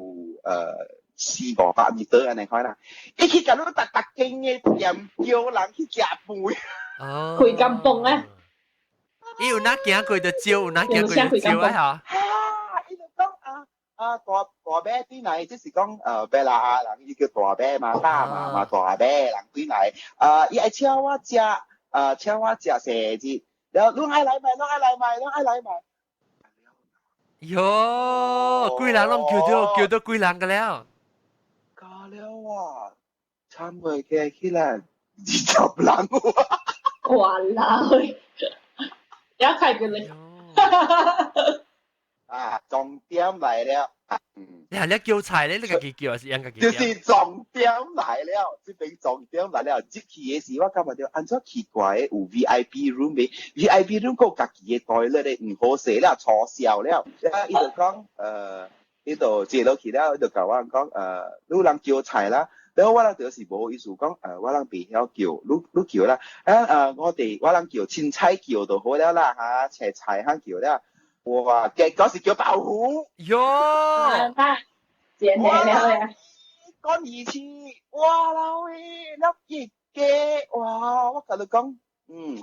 400-500 米安尼看啦。伊去甲你逐間嘅店叫人去食飯。開金邦啊！伊有哪行過就招，有哪行過就招啊！伊就講大馬對嚟，即是講馬來人伊叫大馬嘛，大馬嘛大馬人對嚟，伊愛請我食生日，然後攏愛來買。喲，幾人攏叫到幾人個了？加了啊，差唔多起來20人喎。哇啦！有開過你。重點來了。你叫菜咧，你家己叫还是人家己叫？就是重點來了，這邊重點來了。入去嘅時，我感覺到安怎奇怪嘅，有 VIP room 嘅 VIP room 個家己嘅台咧，唔好勢了，錯笑了。伊就講伊就坐落去了，伊就甲我講你人叫菜啦。然後我人就是無意思講我人袂曉叫，你叫啦。我人叫凊彩叫就好了啦嚇，切菜嚇叫啦。哇！結果是叫豆腐。喲！剪嚟了呀！講義次，哇老喂，粒熱嘅，哇！我同你講，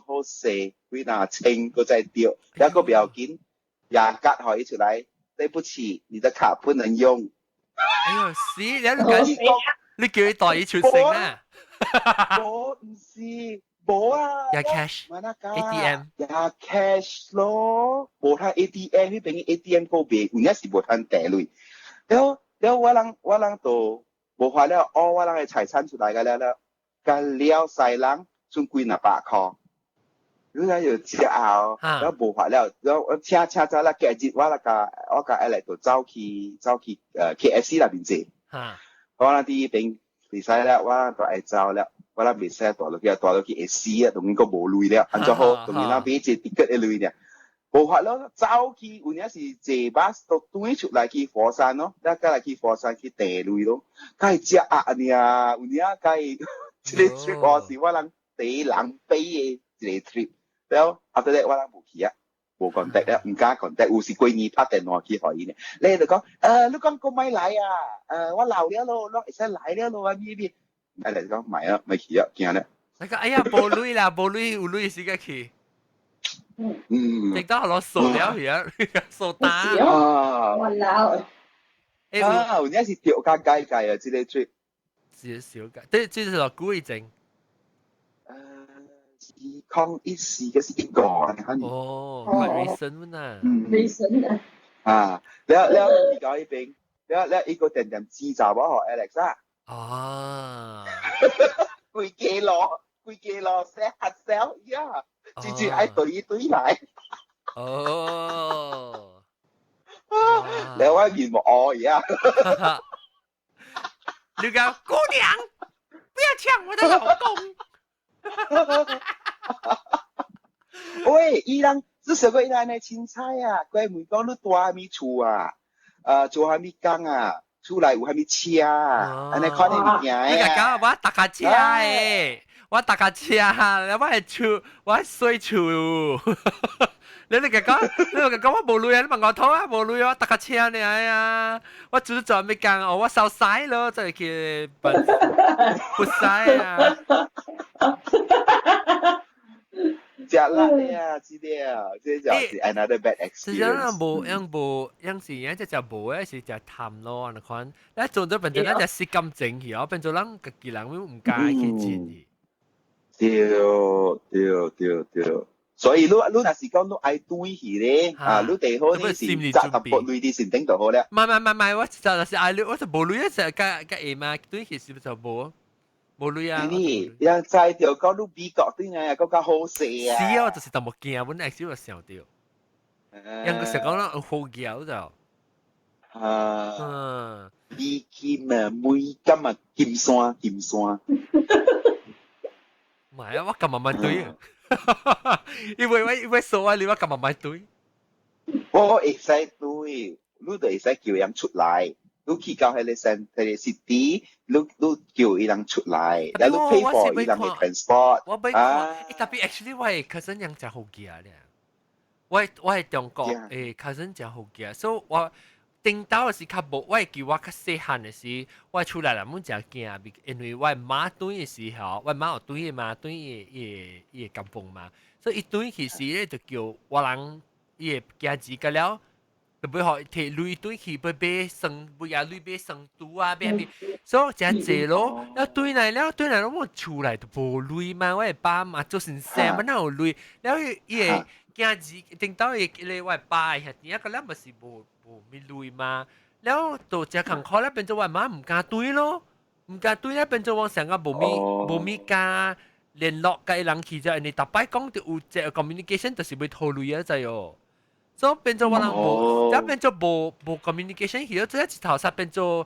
好食，幾拿清個再掉，一個不要緊，牙甲可以出來。對不起，你的卡不能用。哎呦，死！你叫佢代爾出聲啊！我唔是。冇啊，有 cash ATM 有 cash 咯，冇睇 ATM 呢邊 ATM 嗰邊，有陣時冇睇地雷。แล้ว我人就冇法了，我人嘅財產出來嘅了，跟了細人算幾那百塊，如果要食後，แล้ว冇法了，แล้ว我請咗啦，隔日我個嚟就走去KFC 那邊食，我人啲邊未使了，我人就愛走了。我啦未使大落去會死啊，當然個無累了，安怎好？當然啦，俾隻 ticket 嘅累呢，無法咯，走去有陣時坐巴士到對出來去火山咯，一家來去火山去地累咯，梗係食啊呢，有陣梗係一個 trip 我是我人第人飛嘅一個 trip，然後 after that 我人無去啊，無 contact 啦，唔加 contact，有時閨女打電話去可以呢，你就講你講個咪來啊，我留了咯，會使來了咯啊咩？哎嚟講買啊，咪去啊，驚啦！你講哎呀，無累啦，無累有累時間去。直到攞數了嘢，數單。啊！我鬧。有陣時掉價計計啊，之類出。少計，即係話估一陣。抗一時嘅是一個啊，哦，係 reason 啊。reason 啊，แล้วอีกอีกเป็นแล้วอีก個點點知就我學 Alex 啊。啊！幾幾羅 set 核 sell 呀，直接喺對嚟。哦，你喺面目我而家。你講姑娘，不要搶我的老公。喂，伊人至少個伊人嘅凊彩啊，佢唔講你住喺咪厝啊，做喺咪工啊。出來有蝦米車啊？安尼看你物件你講我搭架車誒，我搭架車，我係厝，我係水厝。你講我無累啊？你問我偷啊？無累啊？我搭架車呢？哎呀，我做做咩工哦？我收曬咯，就係去撥曬啊！食辣呀，知啲，即就是 another bad experience。實際上無，有時有隻就無，有時就貪咯，你看，你做咗變做咱就洗乾淨去，變做咱自己人唔介去錢去。對，所以你若是講你愛對去咧，你最好你是扎淡薄累啲先頂就好咧。唔，我就是愛你，我就無累，就加下嘛，對去是不就無？無累啊！你又在條講你美國對啊，更加好食啊！是啊，就是淡薄驚，阮係少就想到。人個時講啦，好驚就。美金啊，美金啊，金山。唔係啊，我咁慢慢對啊，因為數啊，你我咁慢慢對。我會使對，你就會使叫人出來。你去到迄個city，你叫伊人出來，然後你 pay for 伊人嘅 transport。我俾特別 actually 我係 cousin 人真好驚咧，我係中國誒 cousin 真好驚，所以我頂到是較無，我係叫我較細漢嘅時，我出來啦，冇真驚，因為我媽對嘅時候，我媽有對嘅嘛，對嘅感風嘛，所以伊對其實咧就叫我人伊嘅家己個了。就不好摕鐳對去要買生，不要鐳買生豬啊，買，所以真濟咯。แล้ว對嚟我厝內就無鐳嘛，我係爸嘛做成聲，乜有鐳，แล้ว伊個家己頂到伊個我係爸係點個咧，咪是無咪鐳嘛，แล้ว就只坎坷咧，變做我媽唔敢對咯，唔敢對咧，變做我成個無咪敢聯絡嘅人去就，你特擺講就有隻 communication 就是要討鐳啊，就哦。所以變咗我人無，即變咗無 communication，而家一頭殺變咗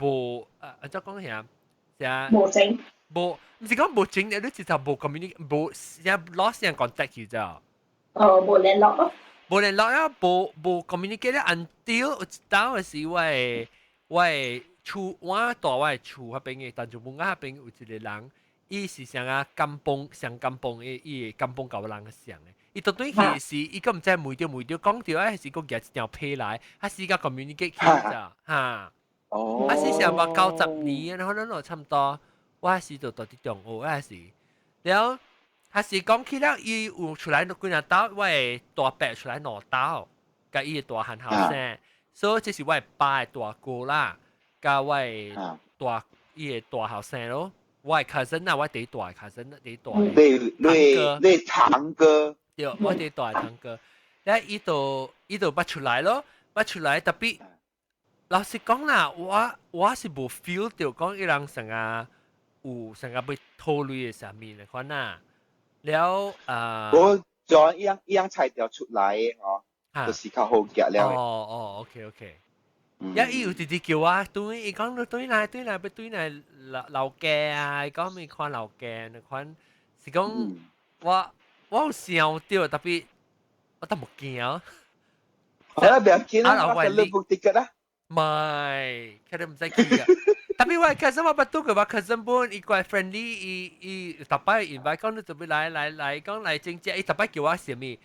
無即講係啊，無整。無唔是講無整，你一頭無 communicate，無有 lost 人 contact 佢咋？無聯絡咯。無聯絡啊，無 communicate 咧 until 有一當嘅時我厝我住我厝嗰邊嘅，但就冇嗰邊有一個人，伊是上啊甘榜上甘榜嘅，伊甘榜舊人嘅上嘅。伊到對佢是，伊個唔知每條講條，還是個夾一條批來，還是個 communicate 佢咋嚇？還是成話90年，然後咱差唔多，我還是到啲中學，還是，然後還是講起了，伊有出來幾日刀，我係大伯出來攞刀，甲伊大漢後生，所以這是我爸嘅大哥啦，甲我大伊嘅大後生咯，我係 cousin 啊，我第大 cousin，第大你堂哥。對，我哋大堂哥，咧伊度捌出來咯，捌出來特別，老實講啦，我是無 feel 到講伊人成啊有成啊要討論嘅啥物嚟款啊，了我將一樣材料出來哦，就是較好夾了。OK，伊有直直叫我對，伊講對來要對來老家啊，伊講咪看老家，你款是講我有笑到，特別我都冇驚。啊，不要緊啦，我就攞部 ticket 啦。唔係，佢哋唔使驚啊。特別我 cousin 我不過我 cousin 本伊怪 friendly，伊特別 invite 講你特別來講來正正，伊特別叫我什麼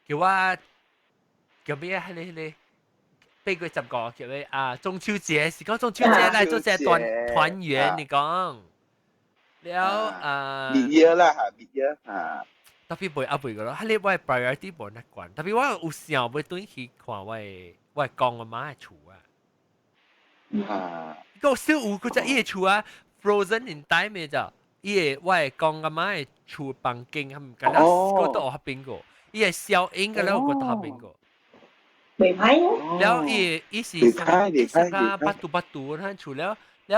叫我叫咩啊？你8月10個叫咩中秋節是講中秋節來做隻團圓，你講。了蜜月啦嚇，蜜月嚇。特別背個咯，迄個我 priority 無那關，特別我有想要轉去看我公阿媽嘅厝啊。個小有嗰隻伊嘅厝啊 ，Frozen 年代咩咋？伊嘅我公阿媽嘅厝房間，佢唔敢啦，嗰度喺邊個？伊係小英嘅啦，嗰度喺邊個？未歹啊。แล้วอีสีสังกาปัตูท่านชูแล้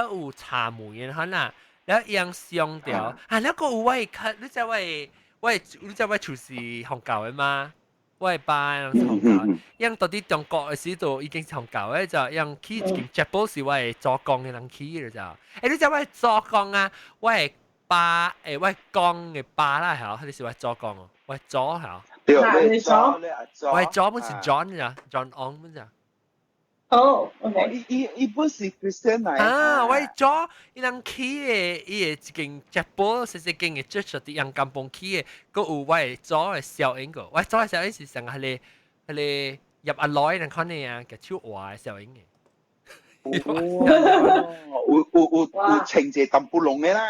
วอู茶梅嘅ท่านน่ะแล้วยังเสียงเดียวแล้วก็อูไว้คัดรู้จักว่าชู是紅教嘅嘛我爸紅教ยังตอนที่中國嘅時度已經紅教嘅就ยัง去一間 chapel 是我做工嘅人去嘅就你知我做工啊我爸我公嘅爸啦係你是我做工哦我做係對，我做本是 John 咋 John On 本咋哦 ，OK，伊本是 Christian 嚟我做伊人去嘅，伊嘅一間 chapel，細間嘅 church 啲人甘榜去嘅，個有我做嘅小英個，我做嘅小英是成係你入阿來人看你啊，嘅超壞嘅小英嘅。有情節咁不濃嘅啦。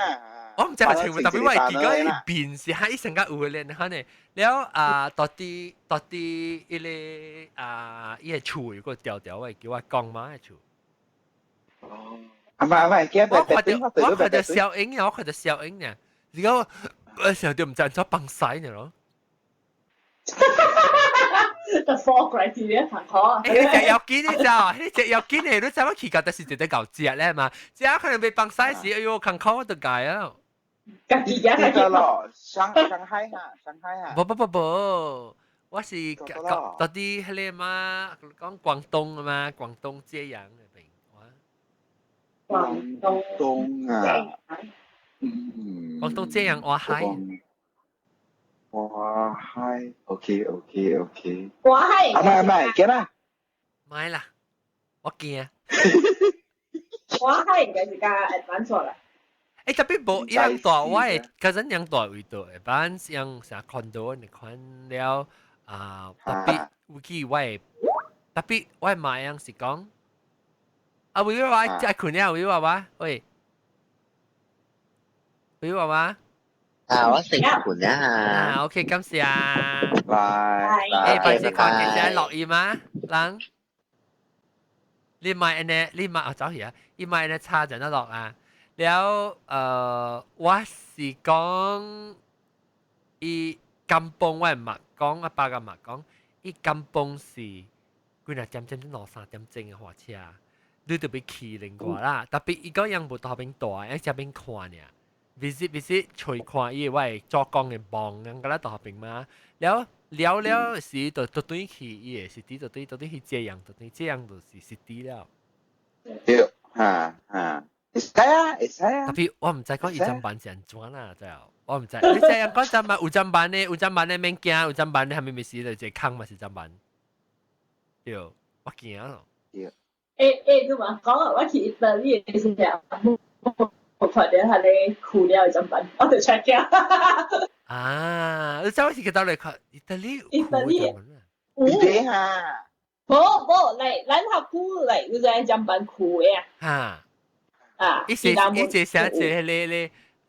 我唔知係全部特別我係見到啲變是喺成間有嘅咧，你看你，แล้ว到啲伊咧伊係厝個調嘅叫我講嘛係厝。哦，唔係，我看到小英啊，我看到小英呢，而家我成日都唔知做崩曬呢咯。The four criteria 同可啊。你隻有見你咋？你隻有見你都知我期間，但是就得夠隻咧嘛，只可能被崩曬時，哎呦，看考我都解啊。家己而家係咯，上海嚇。不，我是到啲迄個嘛，講廣東啊嘛，廣東遮陽嘅邊，廣東啊，廣東遮陽話係。哇嗨 ，OK， 哇嗨，唔係，驚啦，買啦，我驚。哇嗨，而家advance 咗啦。特別冇樣大，我係嗰陣樣大位度，一般樣成 condo 你看了特別有機會，特別我係買樣是講，會話即係佢呢會話話，喂，會話話。我食盤啊！OK，感謝啊！拜拜先講嘅啫，落雨嗎？冷？你買呢？你買走而家，你買呢差就得落啊！แล้ว我是講伊甘榜我係默講阿爸嘅默講，伊甘榜是幾廿點鐘落3點鐘嘅火車，你特別騎另外啦，特別伊個樣冇到邊大，一隻邊看呢。visit 隨看伊位做工嘅忙咁啦，到邊嘛？แล้ว了了是就對去，伊也是啲就對去這樣，就是啲了。對，會使啊，會使啊。特別我唔知講伊陣班是安怎啦，就我唔知。你這樣講陣班有陣班呢？有陣班呢免驚，有陣班呢係咪事就係坑嘛是陣班？對，我驚咯。對。對嘛，講啊，我去意大利嘅時候，我睇到係你酷了陣班，我就 check 咗。啊，你走去嗰度嚟看意大利，意大利有嚇。冇，嚟咱學酷嚟，有陣陣班酷嘅啊。啊，一寫寫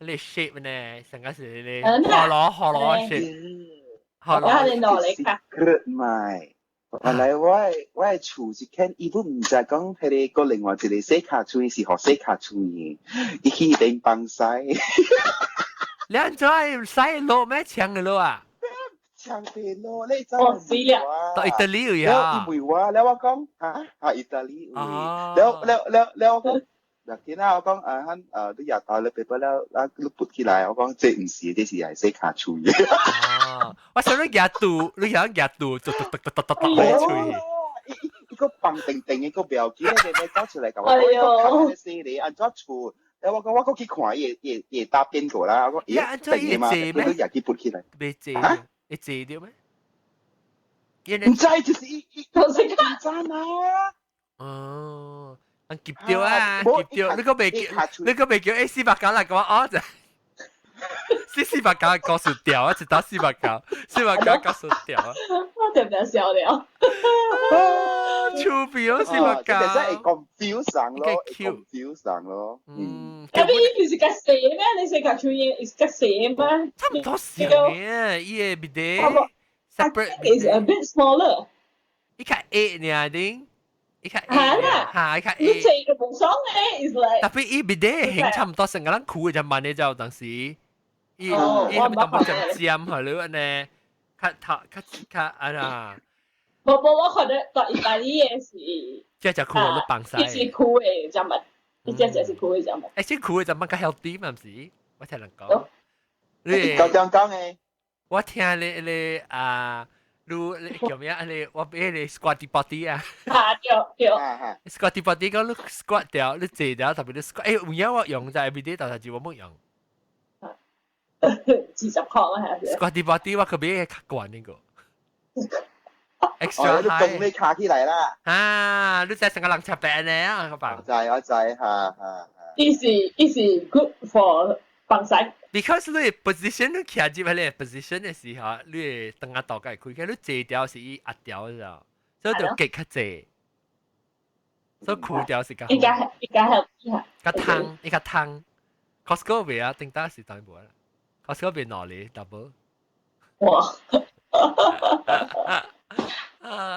你 shape 呢，成個是你河螺 shape，河螺。你攞嚟看。買，原來我係厝是看，伊都唔知講係個另外一個洗卡厝是學洗卡厝嘅，伊去頂幫曬。你安怎使落咩搶嘅落啊？搶地落，你真係死了。到意大利有呀？伊唔話，แล้ว我講嚇意大利有，แล้ว我講。嗱，見啦，我講都入到你 paper แล้ว你撥起來，我講這唔是，這是係洗卡厝嘅。哦，我想你夾度，你想夾度，就嚟吹。一個棒定定一個標記咧，你走出嚟咁，我講看你你按怎厝，แล้ว我講去看也搭邊個啦，我講咦，定嘅嘛，你都入去撥起來，未借啊？你借掉咩？唔知就是我識真啊！哦。劫掉啊！劫掉！你個未叫 A 489嚟講哦就，489告訴掉啊，直到489告訴掉啊！我就唔想笑了。超標489，真係 confuse 咯。咁呢件事嘅寫咩？你寫嘅出現係嘅寫咩？差唔多時嘅，依個別啲 separate is a bit smaller。依個 A 呢定？伊較 A 嚇，伊較 A。你這個冇爽嘅 is like。特別伊別啲型差唔多成個人酷就慢啲就當時，伊係咪當冇咁尖係咯？呢，較啊。我覺得到意大利嘅是。即係酷都崩晒。呢是酷嘅就物，呢只是酷嘅就物。誒，先酷嘅就物較 healthy 嘛唔是？我聽人講。你講嘅。我聽你啊。你叫咩啊？你我俾你 squatty potty 啊！對。squatty potty 講你 squat 掉，你坐掉，特別你 squat。誒，有我用就係 everyday，但係我冇用。40塊啊係。squatty potty 我可俾較慣呢個。extra high。你動你卡起嚟啦。啊！你真係成個人插病咧啊！個病。我知嚇。It is good for 幫曬。Because 你 position 你徛住喺你 position 嘅時候，你等下大概開嘅，你坐掉是伊壓掉咗，所以就極較坐，所以酷掉是較好。依家係較燙，依較燙。Costco 未啊？定得是當冇啦。Costco 未攞你 double。哇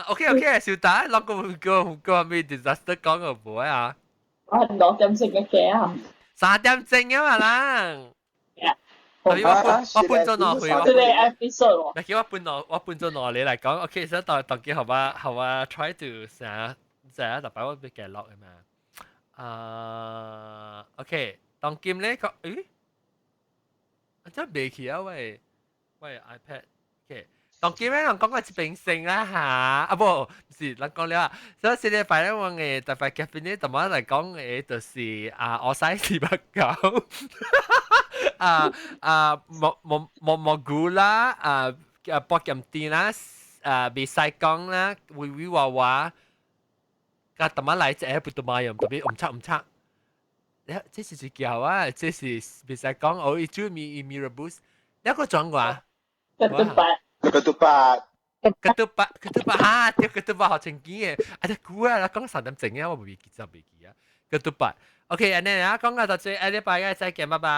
！OK，小達，攞個咩 disaster 講個冇啊？我係6點鐘嘅嘅啊。3點鐘啊嘛啦。我搬咗落去喎。咪叫我搬咗落嚟嚟講，OK，所以當機好啊 ，try to 成日特別我俾佢落嘅嘛。OK，當劍咧個，真未起啊喂 iPad，OK，當劍咧，我講個一平性啦嚇，不是，我講了，所以現在擺咧我嘅特別 cabinet 同埋嚟講嘅就是我使489。蘑菇啦，博金店啦，比賽講啦，維娃娃，個特麼來隻不多買用，特別唔差。這是叫啊，這是比賽講，我一注咪 Mirabus，一個裝話。ketupat 嚇，啲ketupat好正經嘅，啊隻股啊，講3點正啊，我未記啊，ketupat。OK，安尼啊，講到這，下禮拜再見，拜拜。